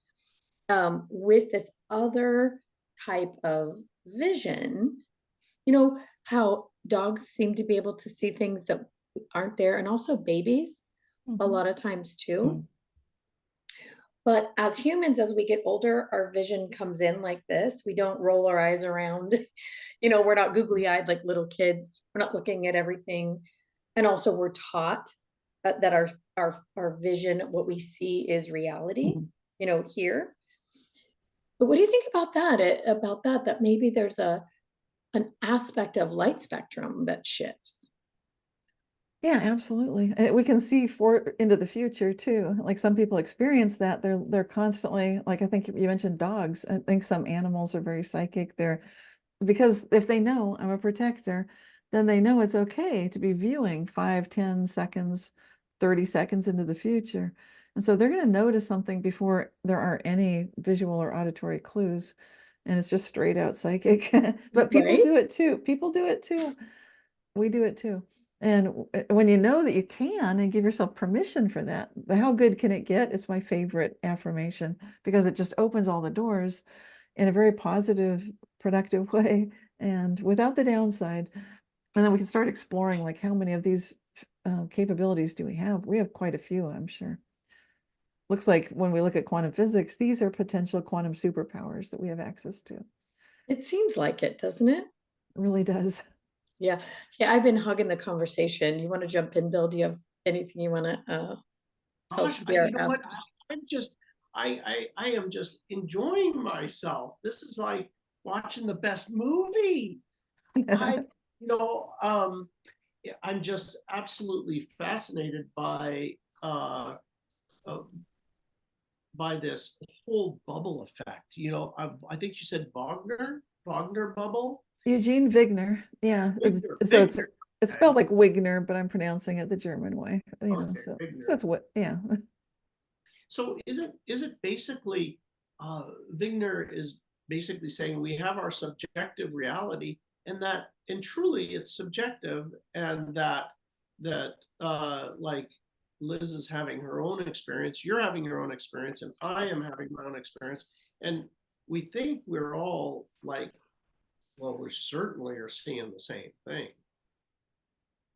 with this other type of vision. How dogs seem to be able to see things that aren't there, and also babies a lot of times too. But as humans, as we get older, our vision comes in like this. We don't roll our eyes around. We're not googly eyed like little kids. We're not looking at everything. And also we're taught that our vision, what we see, is reality, here. But what do you think about that? That maybe there's an aspect of light spectrum that shifts. Yeah, absolutely. We can see into the future too. Like some people experience that. They're constantly, like I think you mentioned dogs. I think some animals are very psychic. Because if they know I'm a protector, then they know it's okay to be viewing 5, 10 seconds, 30 seconds into the future. And so they're going to notice something before there are any visual or auditory clues. And it's just straight out psychic. But people do it too. People do it too. We do it too. And when you know that you can and give yourself permission for that, how good can it get? It's my favorite affirmation, because it just opens all the doors in a very positive, productive way, and without the downside. And then we can start exploring, like, how many of these capabilities do we have? We have quite a few, I'm sure. Looks like when we look at quantum physics, these are potential quantum superpowers that we have access to. It seems like it, doesn't it? It really does. Yeah. I've been hugging the conversation. You want to jump in, Bill? Do you have anything you want to Gosh, you know what? I am just enjoying myself. This is like watching the best movie. I, you know, I'm just absolutely fascinated uh, uh, by this whole bubble effect. You know, I think you said Wagner bubble. Eugene Wigner. Yeah. Wigner. It's Okay. spelled like Wigner, but I'm pronouncing it the German way. Okay, So Wigner. it's what, yeah. So is it basically Wigner is basically saying we have our subjective reality, and truly it's subjective, and that like Liz is having her own experience, you're having your own experience, and I am having my own experience, and we think we're all like, well, we certainly are seeing the same thing,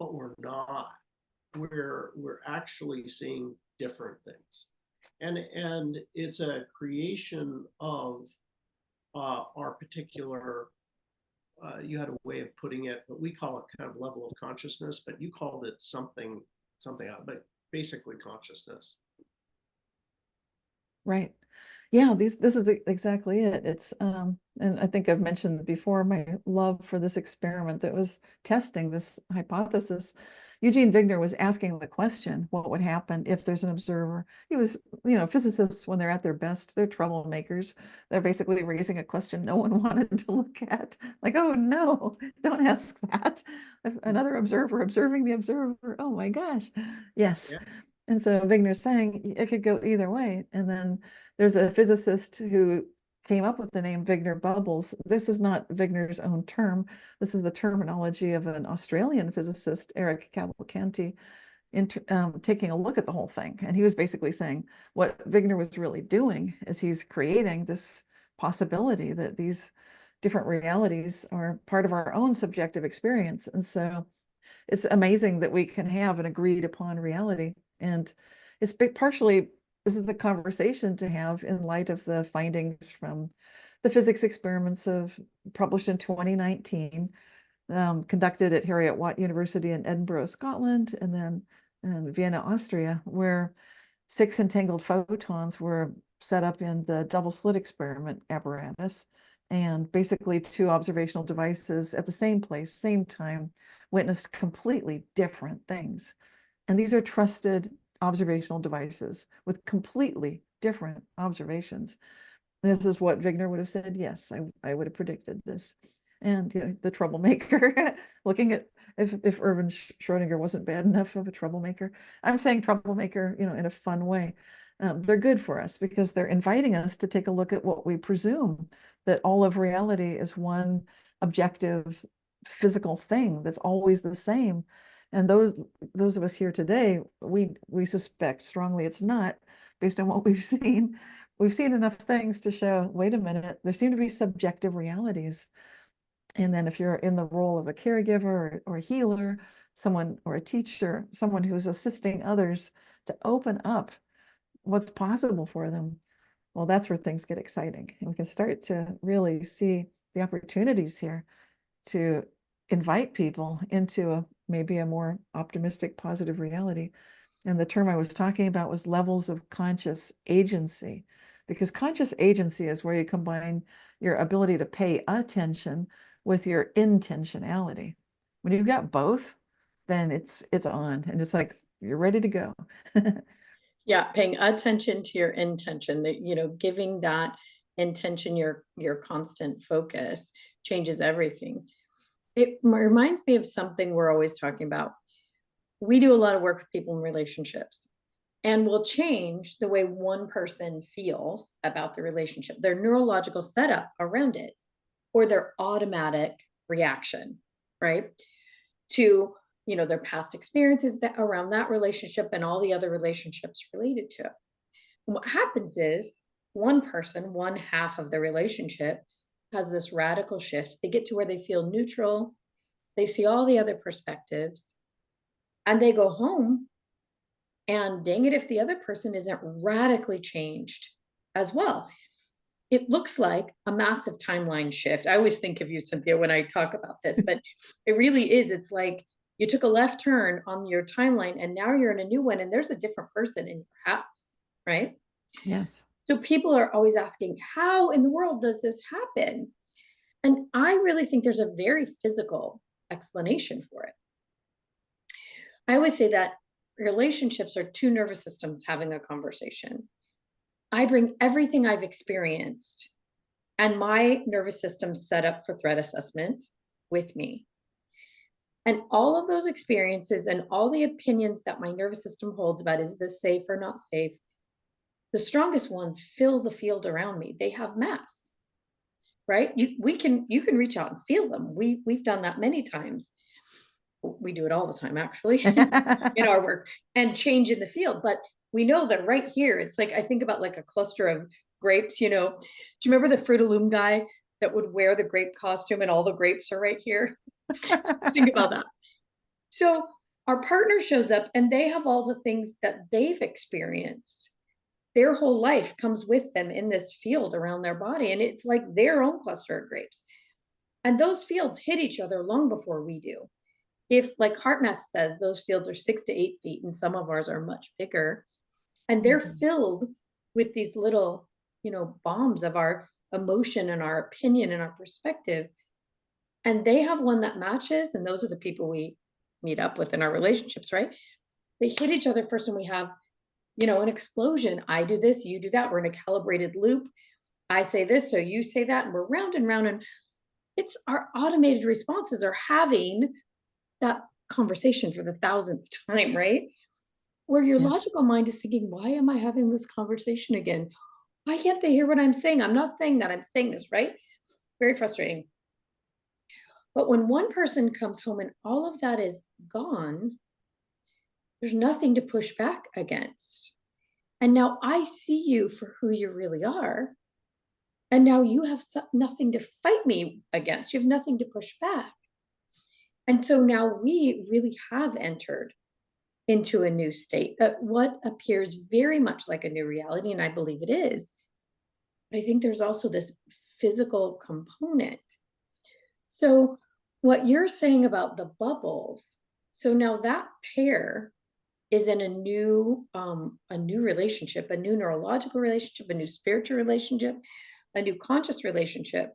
but we're not. We're actually seeing different things, and it's a creation of our particular. You had a way of putting it, but we call it kind of level of consciousness. But you called it something else, but basically consciousness. Right. Yeah, this is exactly it. It's and I think I've mentioned before my love for this experiment that was testing this hypothesis. Eugene Wigner was asking the question, what would happen if there's an observer? He was, physicists, when they're at their best, they're troublemakers. They're basically raising a question no one wanted to look at. Like, oh no, don't ask that. Another observer observing the observer. Oh my gosh. Yes. Yeah. And so Wigner's saying it could go either way. And then there's a physicist who came up with the name Wigner bubbles. This is not Wigner's own term. This is the terminology of an Australian physicist, Eric Cavalcanti, taking a look at the whole thing. And he was basically saying what Wigner was really doing is he's creating this possibility that these different realities are part of our own subjective experience. And so it's amazing that we can have an agreed upon reality. And it's partially, this is a conversation to have in light of the findings from the physics experiments published in 2019, conducted at Heriot-Watt University in Edinburgh, Scotland, and then in Vienna, Austria, where 6 entangled photons were set up in the double slit experiment apparatus. And basically 2 observational devices at the same place, same time, witnessed completely different things. And these are trusted observational devices with completely different observations. This is what Wigner would have said. Yes, I would have predicted this. And the troublemaker, looking at if Erwin Schrödinger wasn't bad enough of a troublemaker. I'm saying troublemaker, in a fun way. They're good for us because they're inviting us to take a look at what we presume that all of reality is one objective physical thing that's always the same. And those of us here today, we suspect strongly it's not, based on what we've seen. We've seen enough things to show, wait a minute, there seem to be subjective realities. And then if you're in the role of a caregiver or a healer, someone or a teacher, someone who's assisting others to open up what's possible for them, well, that's where things get exciting. And we can start to really see the opportunities here to invite people into maybe a more optimistic, positive reality. And the term I was talking about was levels of conscious agency, because conscious agency is where you combine your ability to pay attention with your intentionality. When you've got both, then it's on, and it's like you're ready to go. Yeah, paying attention to your intention, that giving that intention your constant focus changes everything. It reminds me of something we're always talking about. We do a lot of work with people in relationships, and we'll change the way one person feels about the relationship, their neurological setup around it, or their automatic reaction, right? To their past experiences that around that relationship and all the other relationships related to it. And what happens is one person, one half of the relationship, has this radical shift. They get to where they feel neutral, they see all the other perspectives, and they go home, and dang it if the other person isn't radically changed as well. It looks like a massive timeline shift. I always think of you, Cynthia, when I talk about this, but it really is. It's like you took a left turn on your timeline and now you're in a new one, and there's a different person in your house, right? Yes. So people are always asking, how in the world does this happen? And I really think there's a very physical explanation for it. I always say that relationships are two nervous systems having a conversation. I bring everything I've experienced and my nervous system set up for threat assessment with me. And all of those experiences and all the opinions that my nervous system holds about, is this safe or not safe? The strongest ones fill the field around me. They have mass, right? You can reach out and feel them. We've done that many times. We do it all the time, actually, in our work, and change in the field. But we know that right here, it's like, I think about like a cluster of grapes, do you remember the Fruit of Loom guy that would wear the grape costume and all the grapes are right here? Think about that. So our partner shows up and they have all the things that they've experienced. Their whole life comes with them in this field around their body. And it's like their own cluster of grapes. And those fields hit each other long before we do. If, like HeartMath says, those fields are 6 to 8 feet, and some of ours are much bigger, and they're filled with these little, bombs of our emotion and our opinion and our perspective. And they have one that matches, and those are the people we meet up with in our relationships, right? They hit each other first, and we have, an explosion. I do this, you do that. We're in a calibrated loop. I say this, so you say that, and we're round and round. And it's our automated responses are having that conversation for the 1000th time, right? Where your logical mind is thinking, why am I having this conversation again? Why can't they hear what I'm saying? I'm not saying that, I'm saying this, right? Very frustrating. But when one person comes home and all of that is gone, there's nothing to push back against. And now I see you for who you really are. And now you have nothing to fight me against. You have nothing to push back. And so now we really have entered into a new state, what appears very much like a new reality, and I believe it is. But I think there's also this physical component. So what you're saying about the bubbles, so now that pair is in a new relationship, a new neurological relationship, a new spiritual relationship, a new conscious relationship.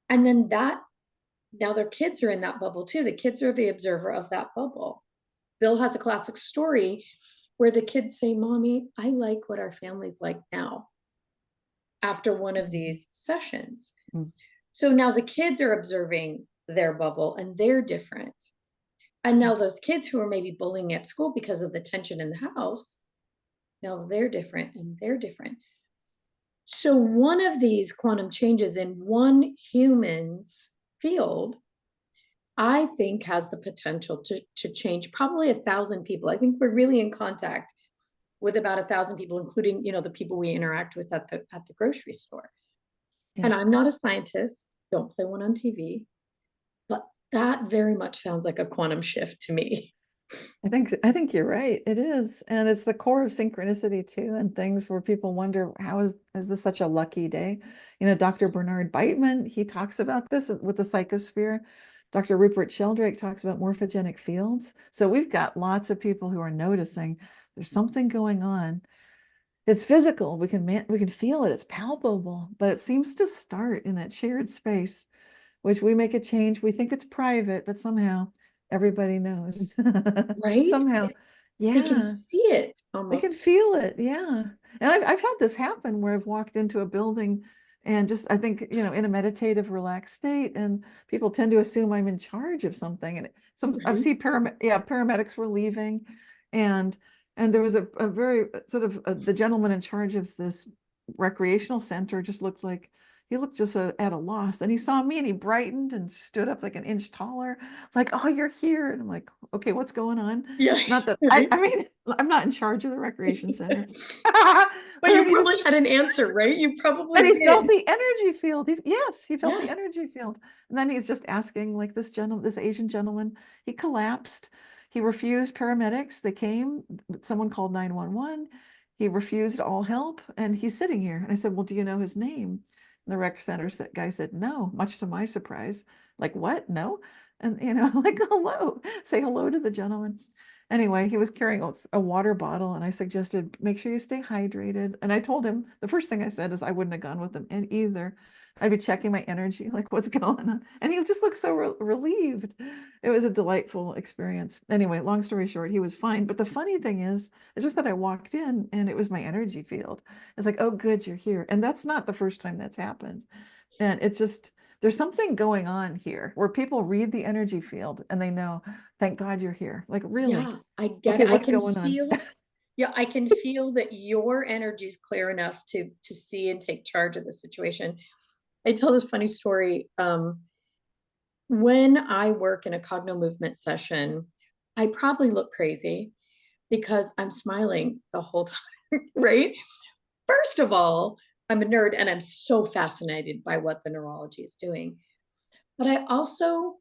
And then now their kids are in that bubble too. The kids are the observer of that bubble. Bill has a classic story where the kids say, Mommy, I like what our family's like now after one of these sessions. Mm-hmm. So now the kids are observing their bubble and they're different. And now those kids who are maybe bullying at school because of the tension in the house, now they're different and they're different. So one of these quantum changes in one human's field, I think, has the potential to change probably 1,000 people. I think we're really in contact with about 1,000 people, including, the people we interact with at the grocery store. Yes. And I'm not a scientist, don't play one on TV, but that very much sounds like a quantum shift to me. I think you're right. It is. And it's the core of synchronicity too, and things where people wonder, how is this such a lucky day? Dr. Bernard Beitman, he talks about this with the psychosphere. Dr. Rupert Sheldrake talks about morphogenic fields. So we've got lots of people who are noticing there's something going on. It's physical. We can feel it. It's palpable, but it seems to start in that shared space, which we make a change. We think it's private, but somehow everybody knows. Right? Somehow. Yeah. They can see it almost. They can feel it. Yeah. And I've had this happen where I've walked into a building and just, I think, in a meditative, relaxed state, and people tend to assume I'm in charge of something. And I've seen paramedics were leaving, and there was a very sort of the gentleman in charge of this recreational center just looked like he looked just at a loss, and he saw me and he brightened and stood up like an inch taller, like, oh, you're here. And I'm like, okay, what's going on? Yeah. Not that I mean, I'm not in charge of the recreation center. But you probably had an answer, right? You probably did. He felt the energy field. He felt the energy field. And then he's just asking, like, this Asian gentleman, he collapsed. He refused paramedics. They came, someone called 911. He refused all help, and he's sitting here. And I said, well, do you know his name? And the rec center guy said, no, much to my surprise. Like, what? No? And, like, hello, say hello to the gentleman. Anyway, he was carrying a water bottle, and I suggested make sure you stay hydrated. And I told him the first thing I said is I wouldn't have gone with him in either. I'd be checking my energy, like what's going on. And he just looked so relieved. It was a delightful experience. Anyway, long story short, he was fine. But the funny thing is, it's just that I walked in and it was my energy field. It's like, oh, good, you're here. And that's not the first time that's happened. And it's just, there's something going on here where people read the energy field and they know, thank God you're here. Like, really? Yeah, I get Okay, it. I what's can going on? feel, yeah, I can feel that your energy is clear enough to see and take charge of the situation. I tell this funny story. When I work in a CognoMovement session, I probably look crazy because I'm smiling the whole time, right? First of all, I'm a nerd and I'm so fascinated by what the neurology is doing. But I also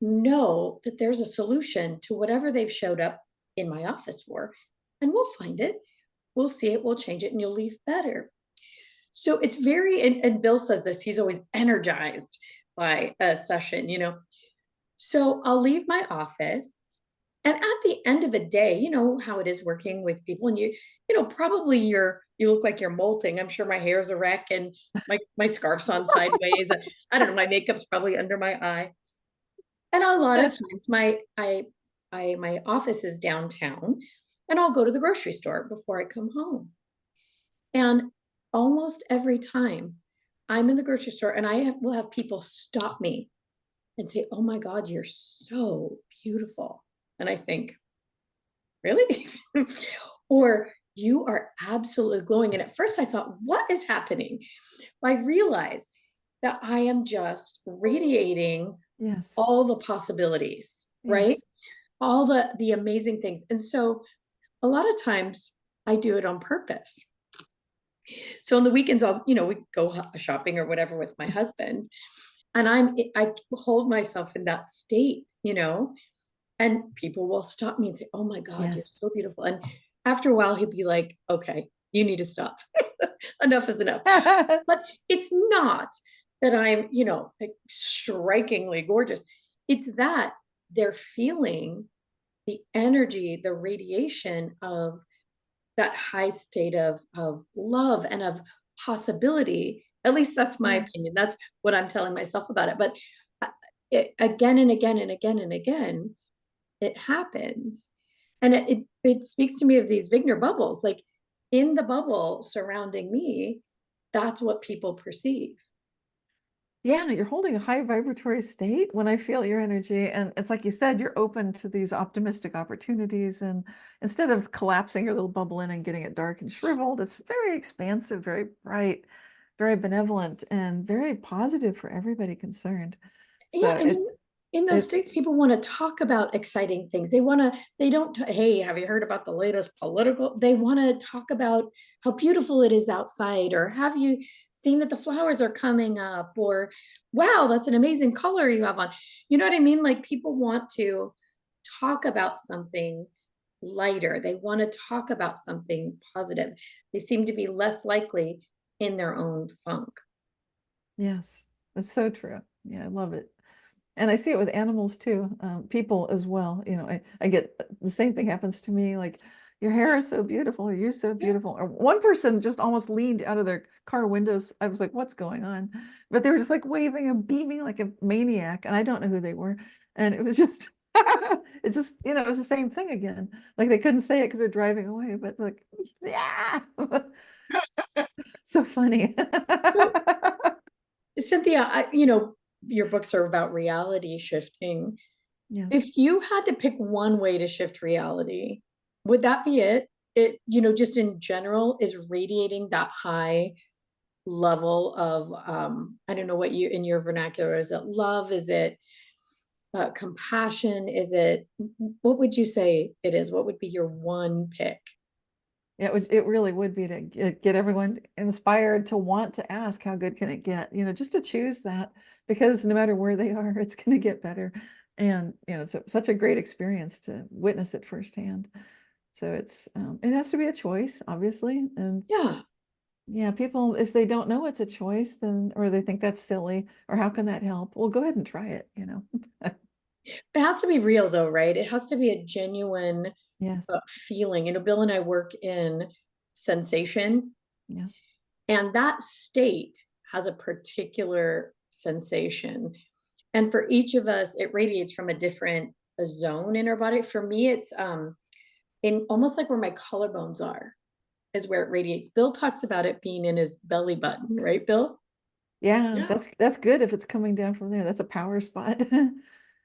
know that there's a solution to whatever they've showed up in my office for, and we'll find it. We'll see it, we'll change it, and you'll leave better. So it's very, and Bill says this, he's always energized by a session, you know. So I'll leave my office. And at the end of a day, you know how it is working with people, and you know, probably you look like you're molting. I'm sure my hair's a wreck and my scarf's on sideways. I don't know, my makeup's probably under my eye. And a lot of times my office is downtown, and I'll go to the grocery store before I come home. And almost every time I'm in the grocery store and will have people stop me and say, "Oh my God, you're so beautiful." And I think, really? Or you are absolutely glowing. And at first I thought, what is happening? I realized that I am just radiating Yes, all the possibilities, right? yes, All the amazing things. And so a lot of times I do it on purpose. So on the weekends, we go shopping or whatever with my husband, and I hold myself in that state, and people will stop me and say, "Oh my God, you're yes. so beautiful." And after a while, he'll be like, "Okay, you need to stop. Enough is enough." But it's not that I'm, like strikingly gorgeous. It's that they're feeling the energy, the radiation of that high state of love and of possibility. At least that's my Yes. opinion. That's what I'm telling myself about it. But again and again and again and again, it happens. And it speaks to me of these Wigner bubbles. Like in the bubble surrounding me, that's what people perceive. Yeah, no, you're holding a high vibratory state when I feel your energy. And it's like you said, you're open to these optimistic opportunities. And instead of collapsing your little bubble in and getting it dark and shriveled, it's very expansive, very bright, very benevolent, and very positive for everybody concerned. Yeah, So and in those it's, states, people want to talk about exciting things. They don't, hey, have you heard about the latest political? They want to talk about how beautiful it is outside, or have you seen that the flowers are coming up, or wow, that's an amazing color you have on. You know what I mean? Like people want to talk about something lighter. They want to talk about something positive. They seem to be less likely in their own funk. yes, it's so true. Yeah, I love it. And I see it with animals too, people as well. I get the same thing happens to me, like your hair is so beautiful, or you're so Yeah. beautiful. Or one person just almost leaned out of their car windows. I was like, what's going on? But they were just like waving and beaming like a maniac, and I don't know who they were. And it was just, it just, it was the same thing again. Like they couldn't say it because they're driving away, but like, yeah, so funny. So Cynthia, your books are about reality shifting. Yes. If you had to pick one way to shift reality, would that be it? Just in general, is radiating that high level of, I don't know what in your vernacular, is it love? Is it compassion? What would you say it is? What would be your one pick? It really would be to get everyone inspired to want to ask how good can it get, just to choose that, because no matter where they are, it's going to get better. And, it's such a great experience to witness it firsthand. So it has to be a choice, obviously. And Yeah. yeah, people, if they don't know it's a choice, then, or they think that's silly, or how can that help? Well, go ahead and try it. It has to be real though, right? It has to be a genuine Yes. feeling. You know, Bill and I work in sensation, Yes. and that state has a particular sensation. And for each of us, it radiates from a different a zone in our body. For me, it's in almost like where my collarbones are, is where it radiates. Bill talks about it being in his belly button, right, Bill? Yeah, Yeah. that's good if it's coming down from there. That's a power spot.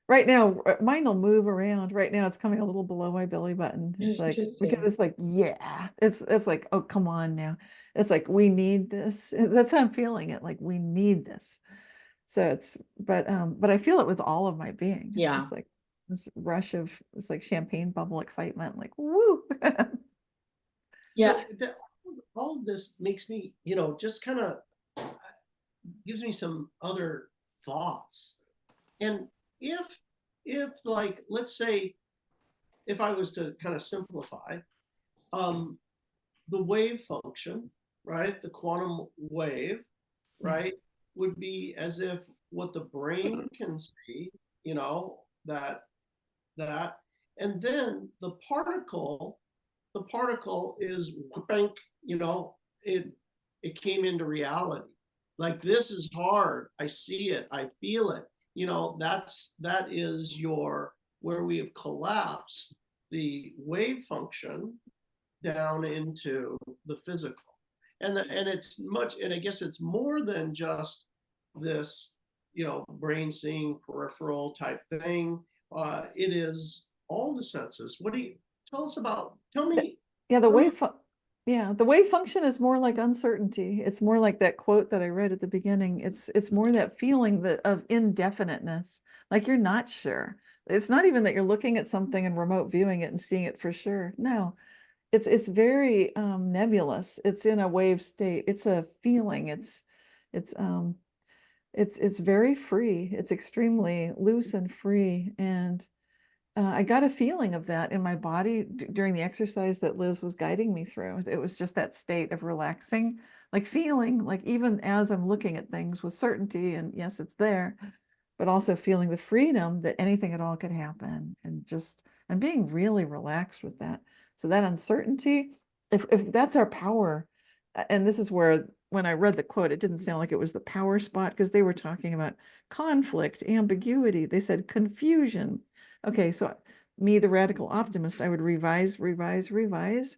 Right now, mine will move around. Right now, it's coming a little below my belly button. It's like because Interesting. it's like, yeah, it's like, oh, come on now. It's like we need this. That's how I'm feeling it. Like we need this. So but I feel it with all of my being. It's Yeah. just like this rush of it's like champagne bubble excitement. Like woo. Yeah. But all of this makes me, just kind of gives me some other thoughts. And if, like, let's say, if I was to kind of simplify, um, the wave function, right, the quantum wave, Yeah. right, would be as if what the brain can see, that that, and then the particle is bank, it it came into reality. Like this is hard. I see it. I feel it. That is your where we have collapsed the wave function down into the physical. And it's much, and I guess it's more than just this, brain seeing peripheral type thing. It is all the senses. What do you tell us about? Tell The- me. Yeah, the Tell me. wave fu yeah, the wave function is more like uncertainty. It's more like that quote that I read at the beginning. It's more that feeling that of indefiniteness, like you're not sure. It's not even that you're looking at something and remote viewing it and seeing it for sure. No, it's very nebulous. It's in a wave state. It's a feeling. It's it's very free. It's extremely loose and free. And I got a feeling of that in my body during the exercise that Liz was guiding me through. It was just that state of relaxing, like feeling like even as I'm looking at things with certainty, and yes, it's there, but also feeling the freedom that anything at all could happen, and just and being really relaxed with that. So that uncertainty, if that's our power, and this is where when I read the quote, it didn't sound like it was the power spot because they were talking about conflict, ambiguity. They said confusion. Okay, so me, the radical optimist, I would revise, revise, revise.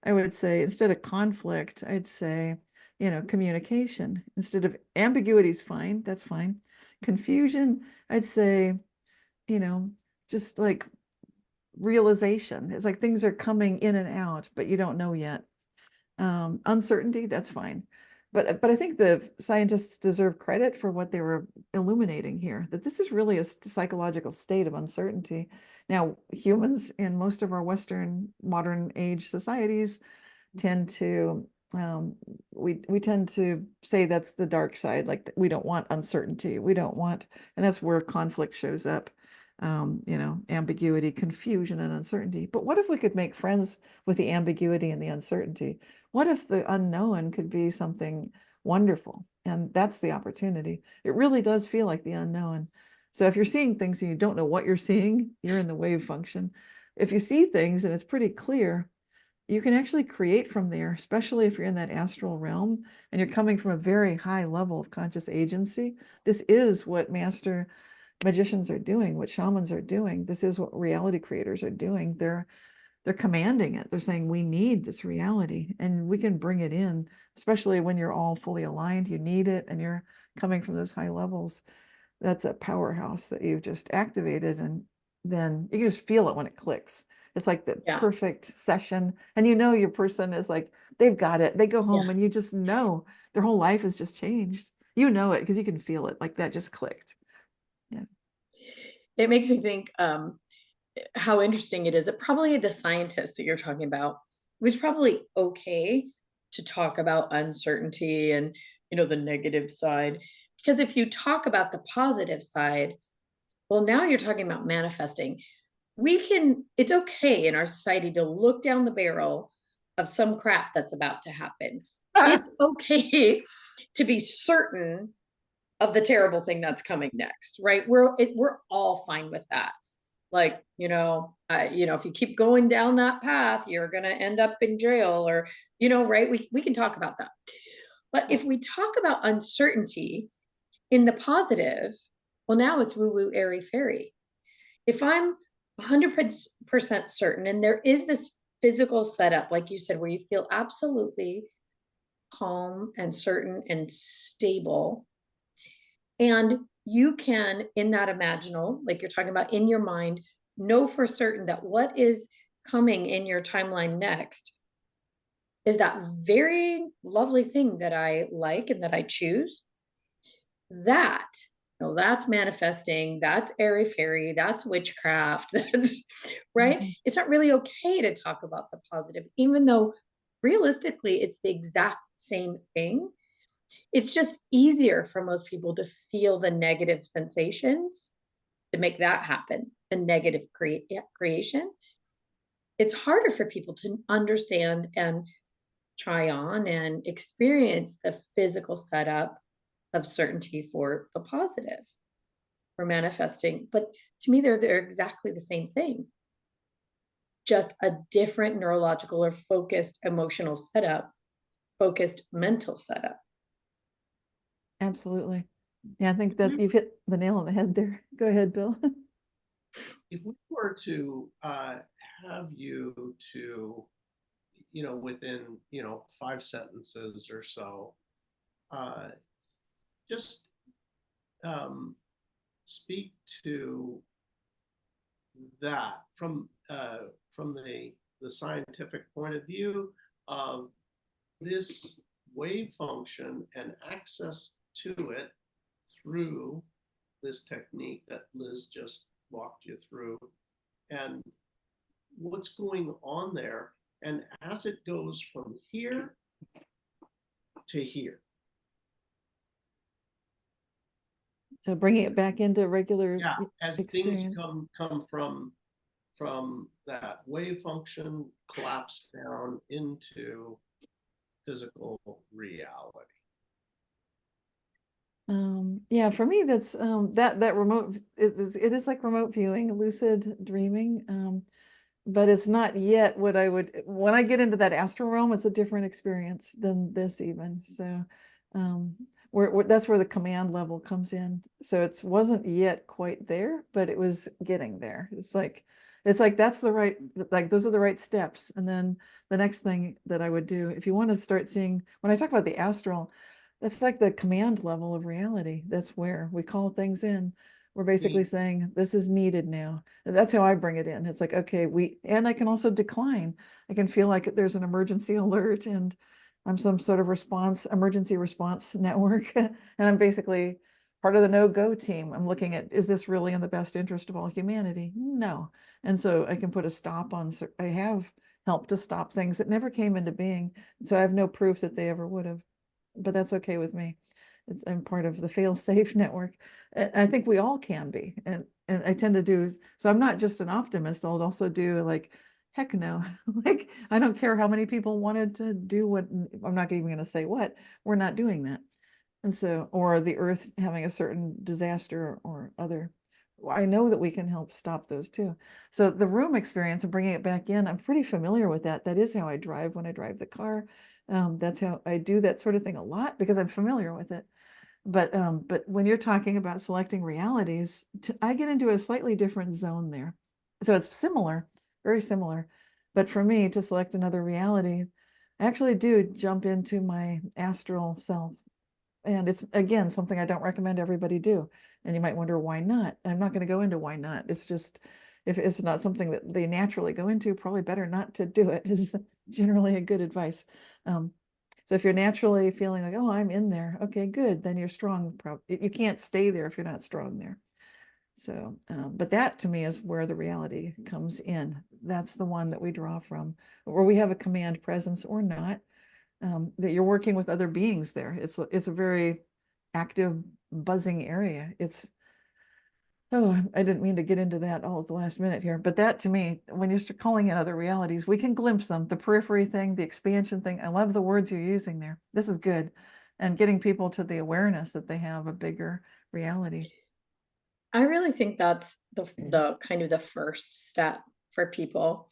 I would say instead of conflict, I'd say, communication. Instead of ambiguity is fine, that's fine. Confusion, I'd say, you know, just like realization. It's like things are coming in and out, but you don't know yet. Uncertainty, that's fine. But I think the scientists deserve credit for what they were illuminating here, that this is really a psychological state of uncertainty. Now, humans in most of our Western modern age societies tend to we tend to say that's the dark side, like we don't want uncertainty, we don't want, and that's where conflict shows up. Ambiguity, confusion, and uncertainty. But what if we could make friends with the ambiguity and the uncertainty? What if the unknown could be something wonderful? And that's the opportunity. It really does feel like the unknown. So if you're seeing things and you don't know what you're seeing, you're in the wave function. If you see things and it's pretty clear, you can actually create from there, especially if you're in that astral realm and you're coming from a very high level of conscious agency. This is what master magicians are doing, what shamans are doing. This is what reality creators are doing. They're commanding it. They're saying we need this reality and we can bring it in, especially when you're all fully aligned. You need it and you're coming from those high levels. That's a powerhouse that you've just activated, and then you can just feel it when it clicks. It's like the Yeah. perfect session, and your person is like they've got it. They go home Yeah. and you just know their whole life has just changed. You know it because you can feel it, like that just clicked. Yeah. It makes me think how interesting it is that probably the scientists that you're talking about, it was probably okay to talk about uncertainty and the negative side, because if you talk about the positive side, well, now you're talking about manifesting. It's okay in our society to look down the barrel of some crap that's about to happen. It's okay to be certain of the terrible thing that's coming next, right? We're all fine with that. Like, if you keep going down that path, you're going to end up in jail, or, right? We can talk about that. But if we talk about uncertainty in the positive, well, now it's woo woo, airy fairy. If I'm 100% certain, and there is this physical setup, like you said, where you feel absolutely calm and certain and stable, and you can, in that imaginal, like you're talking about in your mind, know for certain that what is coming in your timeline next is that very lovely thing that I like and that I choose. That's manifesting, that's airy fairy, that's witchcraft, that's right. Mhm. It's not really okay to talk about the positive, even though realistically it's the exact same thing. It's just easier for most people to feel the negative sensations, to make that happen, the negative creation. It's harder for people to understand and try on and experience the physical setup of certainty for the positive, for manifesting. But to me, they're exactly the same thing, just a different neurological or focused emotional setup, focused mental setup. Absolutely. Yeah, I think If that we, you've hit the nail on the head there. Go ahead, Bill. if we were to have you to, within, 5 sentences or so, uh, just speak to that from the scientific point of view of this wave function and access to it through this technique that Liz just walked you through, and what's going on there, and as it goes from here to here. So bringing it back into regular Yeah, as experience. things come from that wave function collapse down into physical reality. Yeah, for me, that's that remote, it is like remote viewing, lucid dreaming. But it's not yet what I would, when I get into that astral realm, it's a different experience than this even. So that's where the command level comes in. So it wasn't yet quite there, but it was getting there. It's like that's the right, like those are the right steps. And then the next thing that I would do, if you want to start seeing, when I talk about the astral, that's like the command level of reality. That's where we call things in. We're basically saying this is needed now. And that's how I bring it in. It's like, okay, and I can also decline. I can feel like there's an emergency alert and I'm some sort of emergency response network. And I'm basically part of the no-go team. I'm looking at, is this really in the best interest of all humanity? No. And so I can put a stop on, I have helped to stop things that never came into being. So I have no proof that they ever would have, but that's okay with me. I'm part of the Failsafe network. I think we all can be. And I tend to do, so I'm not just an optimist. I'll also do like, heck no. Like, I don't care how many people wanted to do what, I'm not even going to say what, we're not doing that. And so, or the earth having a certain disaster or other, I know that we can help stop those too. So the room experience and bringing it back in, I'm pretty familiar with that. That is how I drive when I drive the car. That's how I do that sort of thing a lot because I'm familiar with it. But when you're talking about selecting realities, I get into a slightly different zone there. So it's similar, very similar. But for me to select another reality, I actually do jump into my astral self. And it's, again, something I don't recommend everybody do. And you might wonder why not. I'm not going to go into why not. It's just, if it's not something that they naturally go into, probably better not to do it is generally a good advice. So if you're naturally feeling like, oh, I'm in there, okay, good, then you're strong. You can't stay there if you're not strong there. So, but that to me is where the reality comes in. That's the one that we draw from, where we have a command presence or not, that you're working with other beings there. It's a very active, buzzing area. Oh, I didn't mean to get into that all at the last minute here, but that to me, when you start calling in other realities, we can glimpse them. The periphery thing, the expansion thing. I love the words you're using there. This is good. and getting people to the awareness that they have a bigger reality. I really think that's the kind of the first step for people.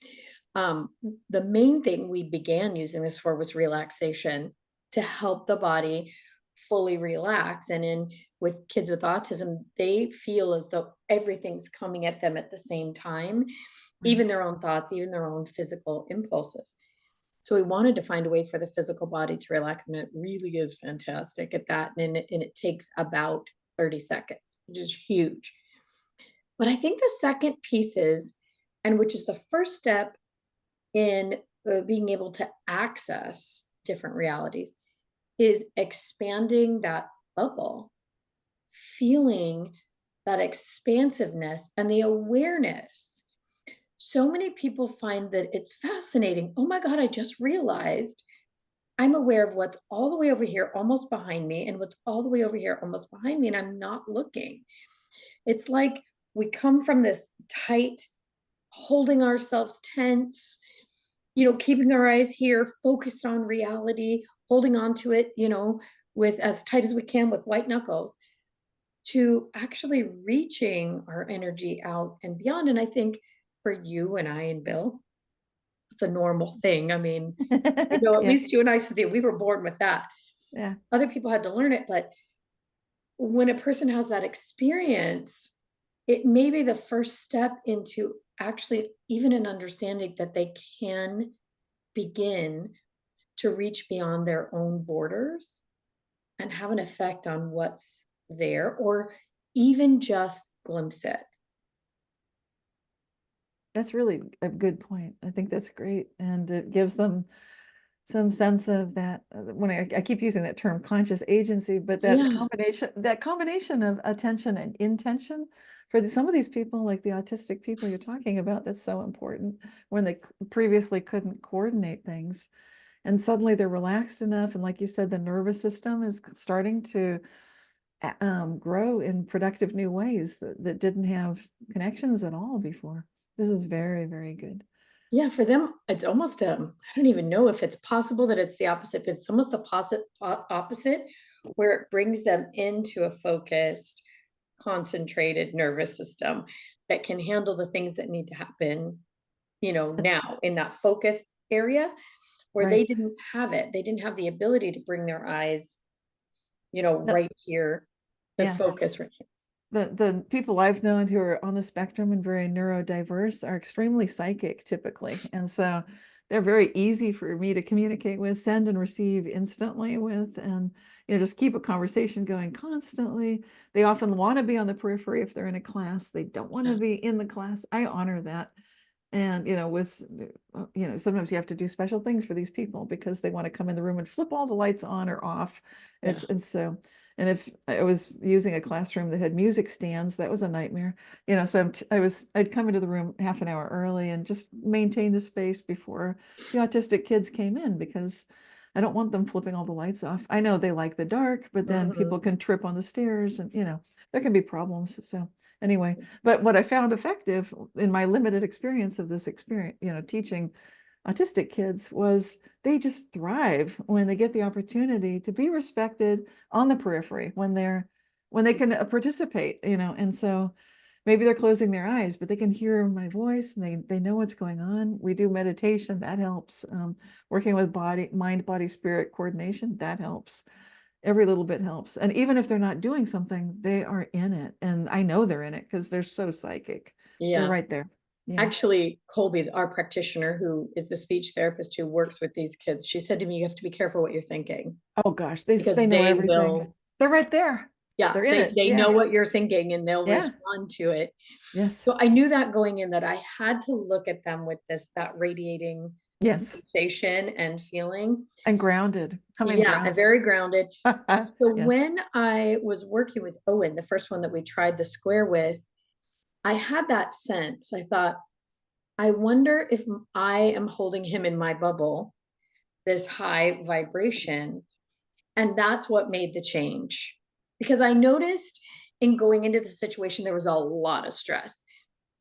The main thing we began using this for was relaxation, to help the body fully relax. And in with kids with autism, they feel as though everything's coming at them at the same time, even their own thoughts, even their own physical impulses. So we wanted to find a way for the physical body to relax, and it really is fantastic at that. And it takes about 30 seconds, which is huge. But I think the second piece is, and which is the first step in being able to access different realities, is expanding that bubble, feeling that expansiveness and the awareness. So many people find that it's fascinating. Oh my God, I just realized I'm aware of what's all the way over here, almost behind me, and what's all the way over here, almost behind me, and I'm not looking. It's like we come from this tight, holding ourselves tense, keeping our eyes here, focused on reality, holding on to it, with as tight as we can with white knuckles, to actually reaching our energy out and beyond. And I think for you and I and Bill, it's a normal thing. I mean, at Yeah. least you and I, Cynthia, we were born with that. Yeah. Other people had to learn it, but when a person has that experience, it may be the first step into actually even an understanding that they can begin to reach beyond their own borders and have an effect on what's there, or even just glimpse it. That's really a good point. I think that's great. And it gives them some sense of that, when I keep using that term conscious agency, but that combination of attention and intention for some of these people, like the autistic people you're talking about, that's so important, when they previously couldn't coordinate things. And suddenly they're relaxed enough. And like you said, the nervous system is starting to grow in productive new ways that didn't have connections at all before. This is very, very good. Yeah, for them, it's almost I don't even know if it's possible that it's the opposite, but it's almost the opposite, where it brings them into a focused, concentrated nervous system that can handle the things that need to happen, now in that focus area, where they Right. didn't have it. They didn't have the ability to bring their eyes, No, right here, the yes. focus right here. The people I've known who are on the spectrum and very neurodiverse are extremely psychic typically. And so they're very easy for me to communicate with, send and receive instantly with, and just keep a conversation going constantly. They often want to be on the periphery if they're in a class. They don't want to be in the class. I honor that. And with sometimes you have to do special things for these people because they want to come in the room and flip all the lights on or off. And so, and if I was using a classroom that had music stands, that was a nightmare. So I'd come into the room half an hour early and just maintain the space before the autistic kids came in, because I don't want them flipping all the lights off. I know they like the dark, but then people can trip on the stairs, and there can be problems. So anyway, but what I found effective in my limited experience of this experience, teaching autistic kids, was they just thrive when they get the opportunity to be respected on the periphery, when they can participate, and so maybe they're closing their eyes, but they can hear my voice and they know what's going on. We do meditation, that helps. Working with mind, body, spirit coordination, that helps. Every little bit helps. And even if they're not doing something, they are in it. And I know they're in it because they're so psychic. They're right there. Yeah. Actually, Colby, our practitioner, who is the speech therapist who works with these kids, she said to me, you have to be careful what you're thinking. Oh gosh, they Because know they everything. will, They're right there. yeah, They're in it. they Yeah. know what you're thinking and they'll Yeah. respond to it. Yes. So I knew that going in, that I had to look at them with that radiating Yes. sensation and feeling. And grounded. Yeah, very grounded. So Yes. when I was working with Owen, the first one that we tried the square with, I had that sense. I thought, I wonder if I am holding him in my bubble, this high vibration. And that's what made the change. Because I noticed in going into the situation, there was a lot of stress.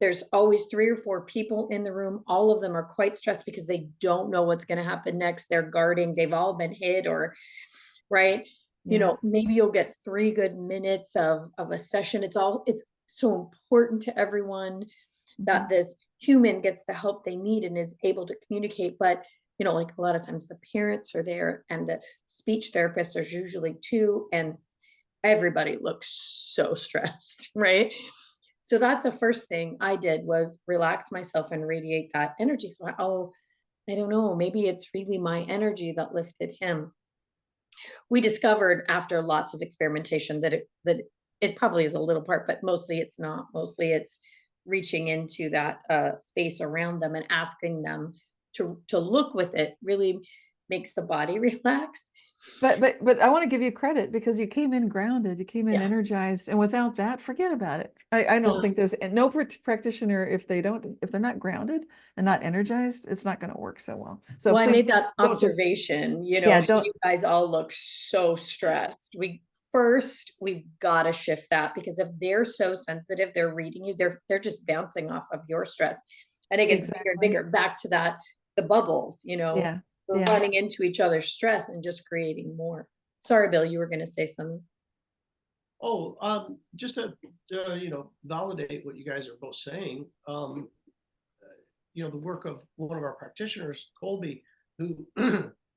There's always 3 or 4 people in the room. All of them are quite stressed because they don't know what's going to happen next. They're guarding. They've all been hit, or right. You Yeah. know, maybe you'll get 3 good minutes of a session. It's so important to everyone that Mhm. this human gets the help they need and is able to communicate. But, you know, like a lot of times the parents are there and the speech therapist, there's usually 2, and everybody looks so stressed, right? So that's the first thing I did, was relax myself and radiate that energy. So I don't know, maybe it's really my energy that lifted him. We discovered after lots of experimentation that it probably is a little part, but mostly it's not. Mostly it's reaching into that space around them and asking them to look with it really makes the body relax. But I want to give you credit because you came in grounded, you came in Yeah. energized, and without that, forget about it. I don't Yeah. think there's no practitioner if they're not grounded and not energized, it's not going to work so well. So Well, I please made that don't just observation, you know, yeah, and don't you guys all look so stressed. We've got to shift that, because if they're so sensitive, they're reading you, they're just bouncing off of your stress. And it gets bigger and exactly. bigger. Back to that, the bubbles, you know, Yeah. we're Yeah. running into each other's stress and just creating more. Sorry, Bill, you were going to say something. Oh, just to validate what you guys are both saying. The work of one of our practitioners, Colby, who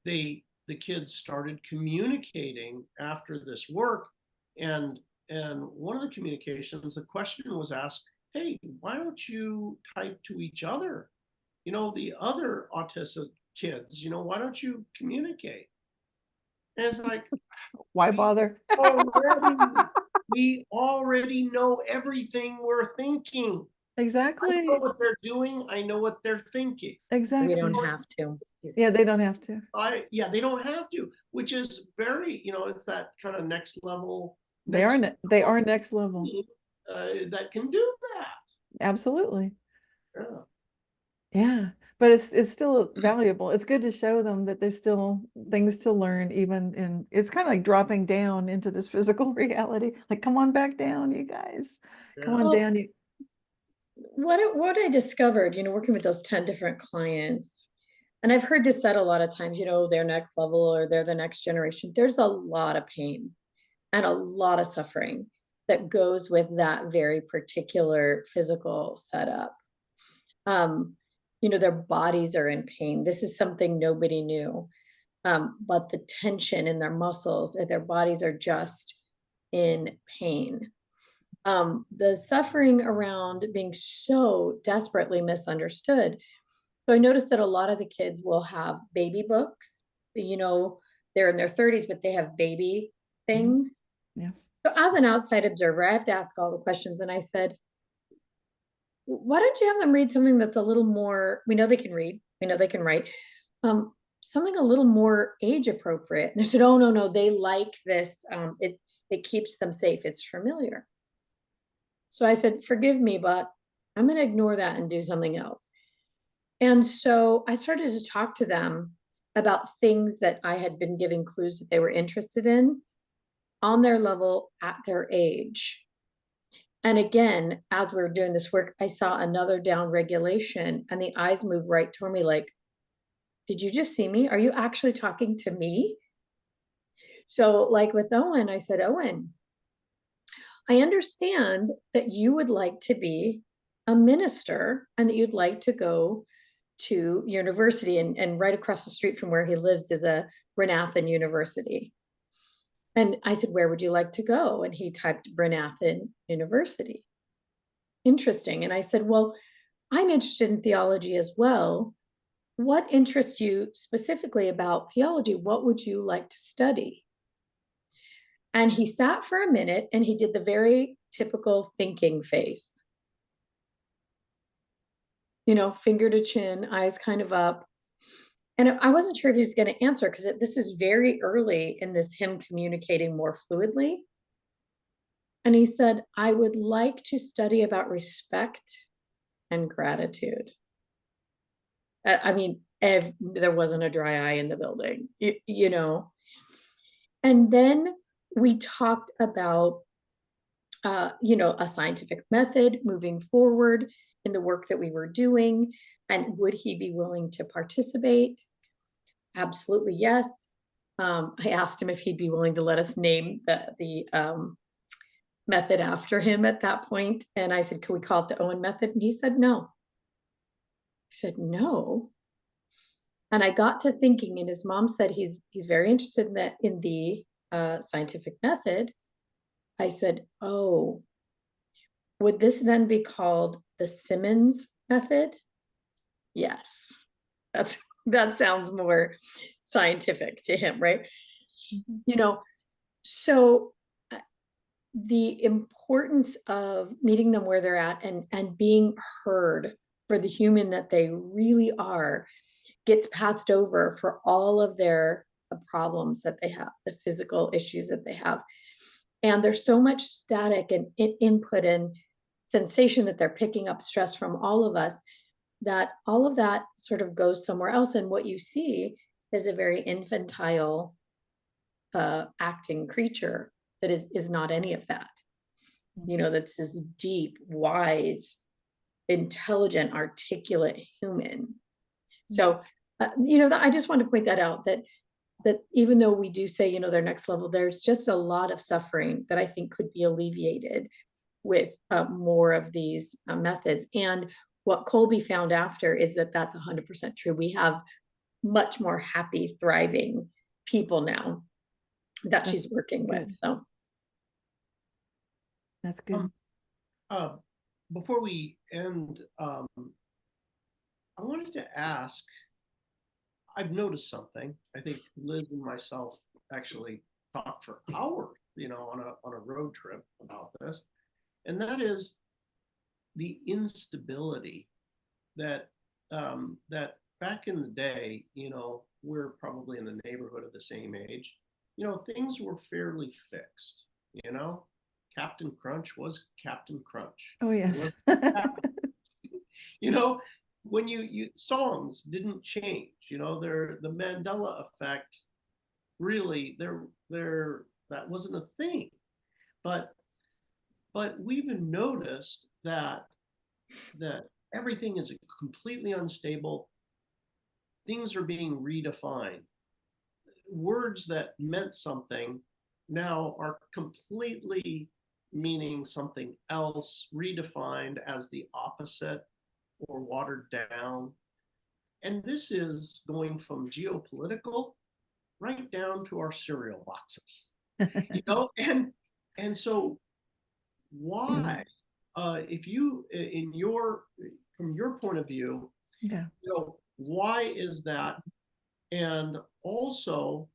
the kids started communicating after this work, and one of the communications, the question was asked, "Hey, why don't you type to each other? The other autistic kids, why don't you communicate?" And it's like, Why bother? we already know everything we're thinking. I know Exactly. what they're doing. I know what they're thinking. We Exactly. don't have to. Yeah, they don't have to. They don't have to, which is very, it's that kind of next level. They are next level. That can do that. Absolutely. Yeah. Yeah, but it's still valuable. It's good to show them that there's still things to learn, even in it's kind of like dropping down into this physical reality. Like, come on back down, you guys. Come on Well, down. what I discovered, you know, working with those 10 different clients, and I've heard this said a lot of times, you know, they're next level or they're the next generation. There's a lot of pain and a lot of suffering that goes with that very particular physical setup. Um, you know, their bodies are in pain. This is something nobody knew. But the tension in their muscles and their bodies are just in pain. The suffering around being so desperately misunderstood. So I noticed that a lot of the kids will have baby books. You know, they're in their 30s, but they have baby things. Yes. So as an outside observer, I have to ask all the questions. And I said, why don't you have them read something that's a little more, we know they can read, we know they can write, something a little more age appropriate. And they said, oh, no, they like this. It keeps them safe. It's familiar. So I said, forgive me, but I'm going to ignore that and do something else. And so I started to talk to them about things that I had been giving clues that they were interested in on their level at their age. And again, as we were doing this work, I saw another down regulation and the eyes moved right toward me like, did you just see me? Are you actually talking to me? So like with Owen, I said, Owen, I understand that you would like to be a minister and that you'd like to go to university, and right across the street from where he lives is a Brenathan University. And I said, where would you like to go? And he typed Brenathan University. Interesting. And I said, well, I'm interested in theology as well. What interests you specifically about theology? What would you like to study? And he sat for a minute and he did the very typical thinking face. You know, finger to chin, eyes kind of up. And I wasn't sure if he was going to answer because this is very early in this him communicating more fluidly. And he said, I would like to study about respect and gratitude. I mean, there wasn't a dry eye in the building, you know. And then we talked about, you know, a scientific method moving forward in the work that we were doing. And would he be willing to participate? Absolutely, yes. I asked him if he'd be willing to let us name the method after him at that point. And I said, can we call it the Owen method? And he said, no. I said, no. And I got to thinking, and his mom said he's very interested in the scientific method. I said, oh, would this then be called the Simmons method? Yes. That sounds more scientific to him, right? Mhm. You know, so the importance of meeting them where they're at and being heard for the human that they really are gets passed over for all of their problems that they have, the physical issues that they have. And there's so much static and input and sensation that they're picking up, stress from all of us, that all of that sort of goes somewhere else. And what you see is a very infantile acting creature that is not any of that. You know, that's this deep, wise, intelligent, articulate human. So, I just want to point that out, that even though we do say, their next level, there's just a lot of suffering that I think could be alleviated with more of these methods. And what Colby found after is that that's 100% true. We have much more happy, thriving people now that she's working with. So that's good. Before we end, I wanted to ask, I've noticed something. I think Liz and myself actually talked for hours, on a road trip about this. And that is the instability that that back in the day, we're probably in the neighborhood of the same age, things were fairly fixed, Captain Crunch was Captain Crunch. Oh, yes. When you songs didn't change, the Mandela effect, really, there that wasn't a thing. But we've noticed that everything is completely unstable. Things are being redefined. Words that meant something now are completely meaning something else, redefined as the opposite or watered down. And this is going from geopolitical right down to our cereal boxes, and so why, if you, from your point of view, Yeah. Why is that? And also,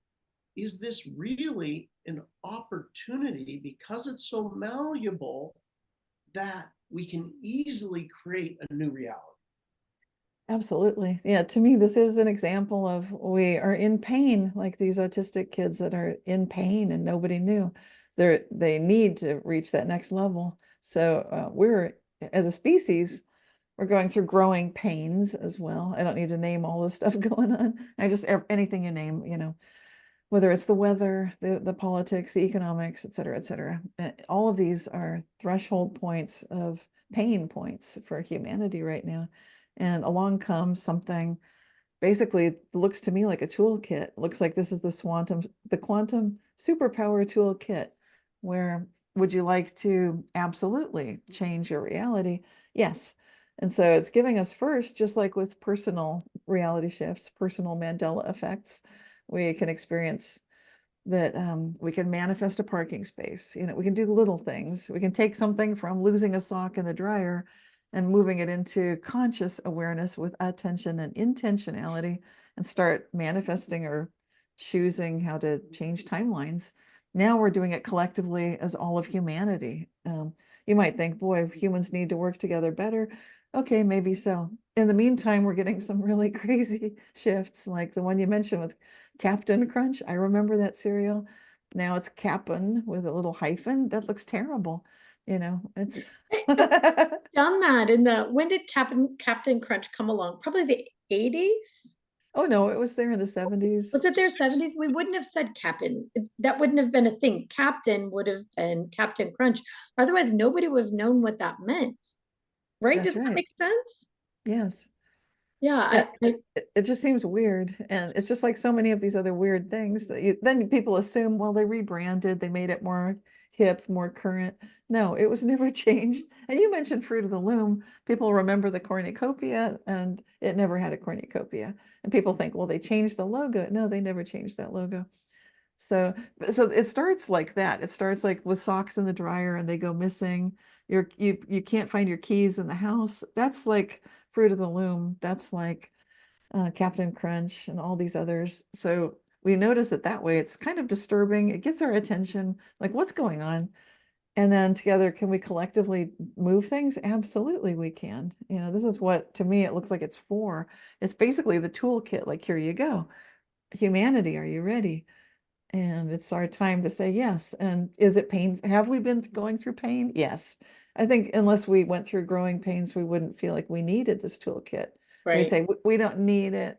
is this really an opportunity, because it's so malleable, that we can easily create a new reality? Absolutely. Yeah, to me, this is an example of we are in pain, like these autistic kids that are in pain and nobody knew. They need to reach that next level. So we're, as a species, we're going through growing pains as well. I don't need to name all the stuff going on. I just, anything you name, whether it's the weather, the politics, the economics, et cetera, et cetera. All of these are threshold points of pain points for humanity right now. And along comes something, basically looks to me like a toolkit. Looks like this is the quantum superpower toolkit, where would you like to absolutely change your reality? Yes. And so it's giving us first, just like with personal reality shifts, personal Mandela effects, we can experience that we can manifest a parking space. We can do little things. We can take something from losing a sock in the dryer and moving it into conscious awareness with attention and intentionality, and start manifesting or choosing how to change timelines. Now we're doing it collectively as all of humanity. You might think, boy, humans need to work together better. Okay, maybe so. In the meantime, we're getting some really crazy shifts, like the one you mentioned with Captain Crunch. I remember that cereal. Now it's Cap'n with a little hyphen. That looks terrible. It's done that when did Captain Crunch come along? Probably the 80s. Oh no, it was there in the 70s. Was it their 70s? We wouldn't have said Captain. That wouldn't have been a thing. Captain would have been Captain Crunch. Otherwise, nobody would have known what that meant. Right? That's Does that right. make sense? Yes. Yeah, Yeah, it just seems weird. And it's just like so many of these other weird things that then people assume, well, they rebranded, they made it more hip, more current. No, it was never changed. And you mentioned Fruit of the Loom. People remember the cornucopia, and it never had a cornucopia. And people think, well, they changed the logo. No, they never changed that logo. So, so it starts like that. It starts like with socks in the dryer and they go missing. You can't find your keys in the house. That's like Fruit of the Loom. That's like Captain Crunch and all these others. So we notice it that way. It's kind of disturbing. It gets our attention. Like, what's going on? And then together, can we collectively move things? Absolutely, we can. You know, this is what to me it looks like it's for. It's basically the toolkit. Like, here you go. Humanity, are you ready? And it's our time to say yes. And is it pain? Have we been going through pain? Yes. I think unless we went through growing pains, we wouldn't feel like we needed this toolkit. We'd right. say, we don't need it.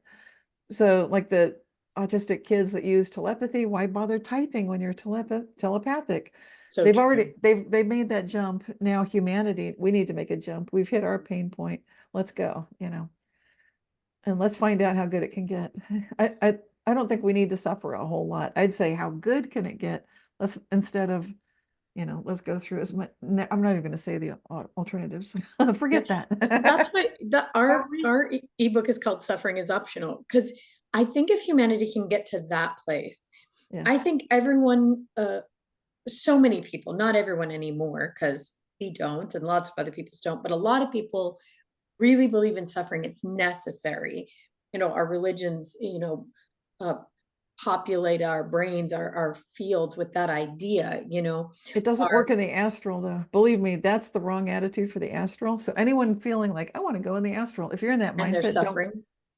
So like the autistic kids that use telepathy, why bother typing when you're telepathic? So They've true. already, they've made that jump. Now humanity, we need to make a jump. We've hit our pain point. Let's go, you know, and let's find out how good it can get. I don't think we need to suffer a whole lot. I'd say how good can it get? Let's instead of, you know, let's go through as much. I'm not even going to say the alternatives. Yeah. Forget that. That's what Are we? our ebook is called Suffering is Optional, because I think if humanity can get to that place, I Yes. think everyone, so many people, not everyone anymore, because we don't, and lots of other people don't, but a lot of people really believe in suffering. It's necessary. You know, our religions, uh, populate our brains, our fields with that idea, It doesn't our, work in the astral, though. Believe me, that's the wrong attitude for the astral. So anyone feeling like I want to go in the astral, if you're in that and their mindset, suffering.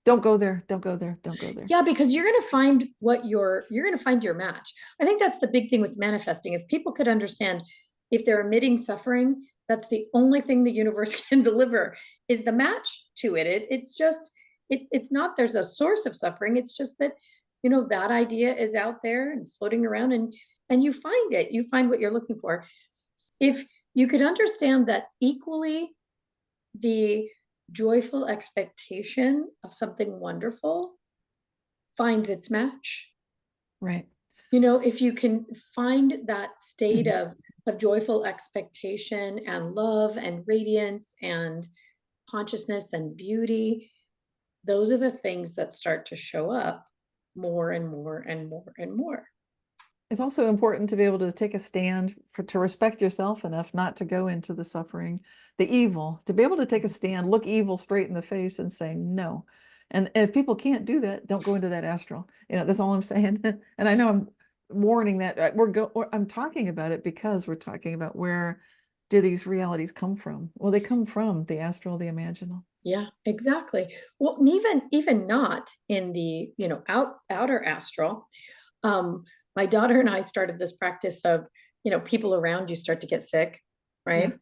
don't go there. Don't go there. Don't go there. Yeah, because you're going to find you're going to find your match. I think that's the big thing with manifesting. If people could understand, if they're emitting suffering, that's the only thing the universe can deliver is the match to it. It's just it's not there's a source of suffering. It's just that that idea is out there and floating around, and you find it. You find what you're looking for. If you could understand that equally, the joyful expectation of something wonderful finds its match. Right. If you can find that state of joyful expectation and love and radiance and consciousness and beauty, those are the things that start to show up more and more and more and more. It's also important to be able to take a stand to respect yourself enough not to go into the suffering, the evil, to be able to take a stand, look evil straight in the face and say no. And if people can't do that, don't go into that astral. That's all I'm saying. And I know I'm warning that I'm talking about it because we're talking about where do these realities come from? Well, they come from the astral, the imaginal. Yeah, exactly. Well, even not in the outer astral. um, my daughter and I started this practice of, people around you start to get sick, Yeah. right?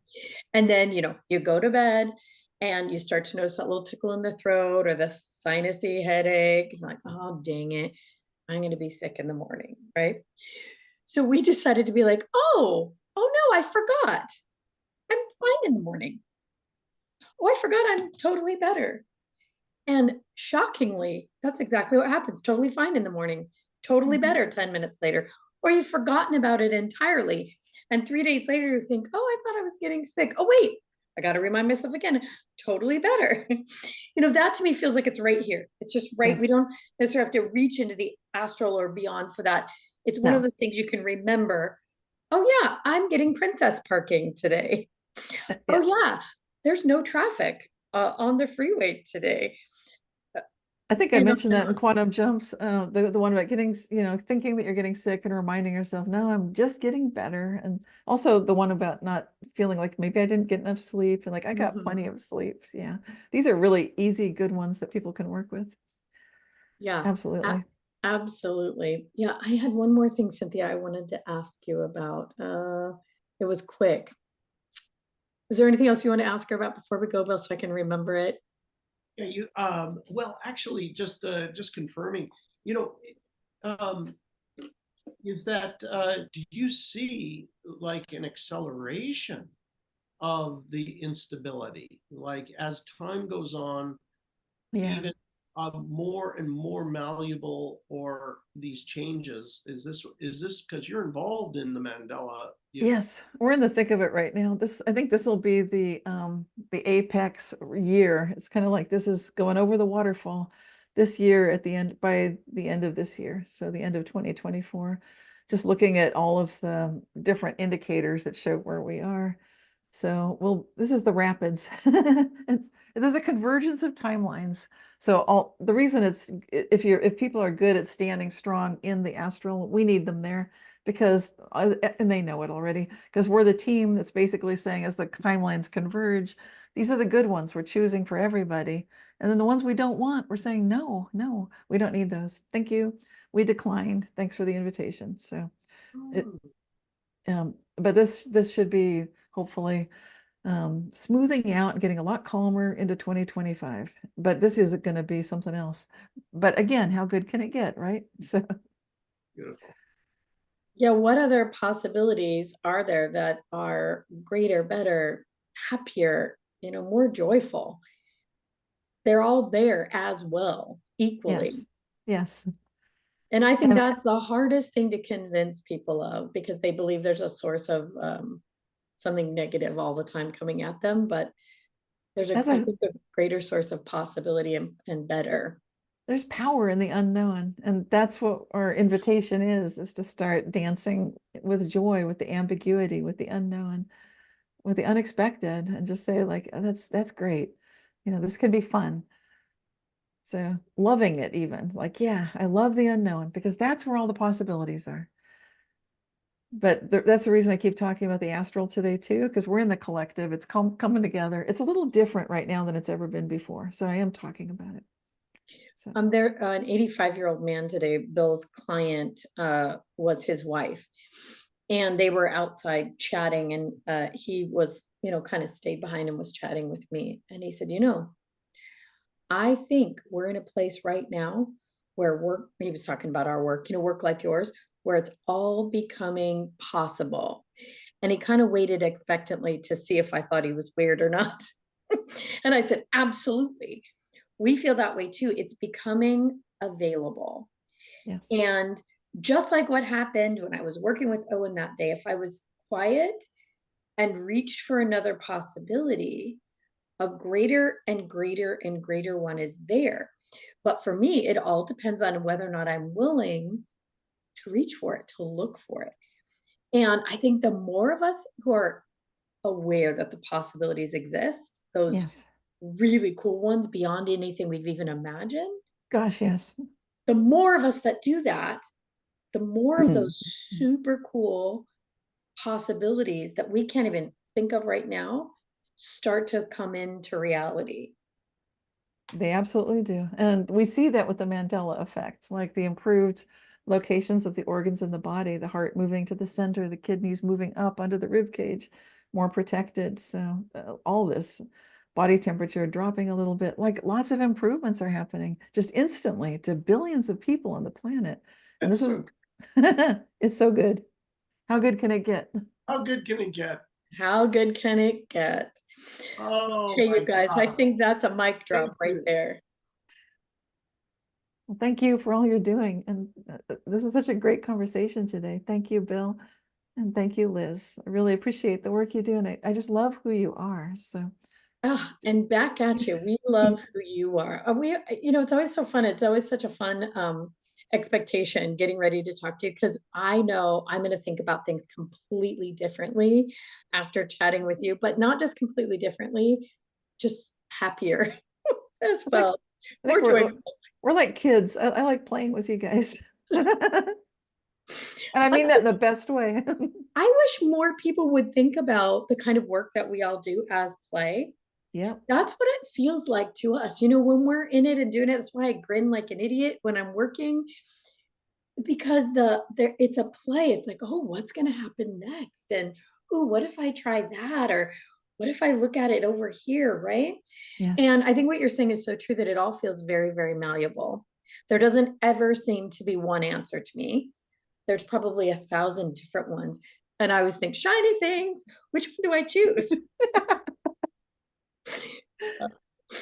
And then, you go to bed and you start to notice that little tickle in the throat or the sinusy headache. You're like, oh, dang it, I'm going to be sick in the morning, right? So we decided to be like, oh no, I forgot. I'm fine in the morning. Oh, I forgot I'm totally better. And shockingly, that's exactly what happens. Totally fine in the morning, totally Mhm. better 10 minutes later, or you've forgotten about it entirely. And 3 days later, you think, oh, I thought I was getting sick. Oh, wait, I got to remind myself again, totally better. That to me feels like it's right here. It's just right. We Yes. don't necessarily have to reach into the astral or beyond for that. It's one of No. those things you can remember. Oh, yeah, I'm getting princess parking today. Oh, Yeah. yeah, there's no traffic on the freeway today. I think I You know, mentioned that in Quantum Jumps, the one about getting, thinking that you're getting sick and reminding yourself, no, I'm just getting better. And also the one about not feeling like maybe I didn't get enough sleep and like I got mhm. plenty of sleep. Yeah. These are really easy, good ones that people can work with. Yeah, a- Absolutely. absolutely. Yeah, I had one more thing, Cynthia, I wanted to ask you about. It was quick. Is there anything else you want to ask her about before we go, Bill, so I can remember it? Yeah, well, actually, just confirming, you know, um, is that do you see like an acceleration of the instability? Like as time goes on, Yeah. even more and more malleable, or these changes? Is this because you're involved in the Mandela? Yes, we're in the thick of it right now. I think this will be the apex year. It's kind of like this is going over the waterfall this year at the end, by the end of this year. So the end of 2024, just looking at all of the different indicators that show where we are. So this is the rapids. There's a convergence of timelines. So the reason if people are good at standing strong in the astral, we need them there because, and they know it already, because we're the team that's basically saying as the timelines converge, these are the good ones we're choosing for everybody. And then the ones we don't want, we're saying, no, no, we don't need those. Thank you. We declined. Thanks for the invitation. So it, but this should be hopefully smoothing out and getting a lot calmer into 2025. But this is going to be something else. But again, how good can it get, right? So Beautiful. Yeah, what other possibilities are there that are greater, better, happier, more joyful? They're all there as well, yes, equally. yes. And I think And that's the hardest thing to convince people of, because they believe there's a source of something negative all the time coming at them. But there's as I a think, a greater source of possibility and better. there's power in the unknown, and that's what our invitation is to start dancing with joy, with the ambiguity, with the unknown, with the unexpected, and just say like, "Oh, that's great. This can be fun." So loving it, even like, yeah, I love the unknown because that's where all the possibilities are. But that's the reason I keep talking about the astral today too, because we're in the collective. It's coming together. It's a little different right now than it's ever been before. So I am talking about it. So There, an 85-year-old man today, Bill's client, was his wife, and they were outside chatting, and he was, kind of stayed behind and was chatting with me. And he said, I think we're in a place right now where work, he was talking about our work, work like yours, where it's all becoming possible. And he kind of waited expectantly to see if I thought he was weird or not. And I said, absolutely. We feel that way too. It's becoming available. yes, And just like what happened when I was working with Owen that day, if I was quiet and reached for another possibility, a greater and greater and greater one is there. But for me, it all depends on whether or not I'm willing to reach for it, to look for it. And I think the more of us who are aware that the possibilities exist, those yes. really cool ones beyond anything we've even imagined, Gosh, yes. the more of us that do that, the more of those super cool possibilities that we can't even think of right now start to come into reality. They absolutely do. And we see that with the Mandela effect, like the improved locations of the organs in the body, the heart moving to the center, the kidneys moving up under the rib cage, more protected. So all this body temperature dropping a little bit, like lots of improvements are happening just instantly to billions of people on the planet. And this is, it's so good. How good can it get? How good can it get? How good can it get? Oh Okay, my you guys, I God. think that's a mic Thank drop right you. there. Well, thank you for all you're doing. And this is such a great conversation today. Thank you, Bill. And thank you, Liz. I really appreciate the work you do. And I just love who you are. So, Oh, and back at you. We love who you are. It's always so fun. It's always such a fun expectation getting ready to talk to you, because I know I'm going to think about things completely differently after chatting with you, but not just completely differently, just happier as it's like, well. I think More joyful. we're like kids. I like playing with you guys. And I mean that in Honestly, the best way. I wish more people would think about the kind of work that we all do as play. Yep. That's what it feels like to us. When we're in it and doing it, that's why I grin like an idiot when I'm working, because it's a play. It's like, oh, what's going to happen next? And oh, what if I try that? Or what if I look at it over here, right? Yes. And I think what you're saying is so true, that it all feels very, very malleable. There doesn't ever seem to be one answer to me. There's probably 1,000 different ones. And I always think, shiny things, which one do I choose?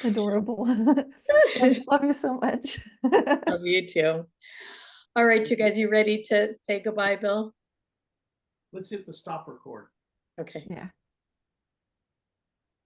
Adorable. Love you so much. Love you too. All right, you guys, you ready to say goodbye, Bill? Let's hit the stop record. Okay. Yeah.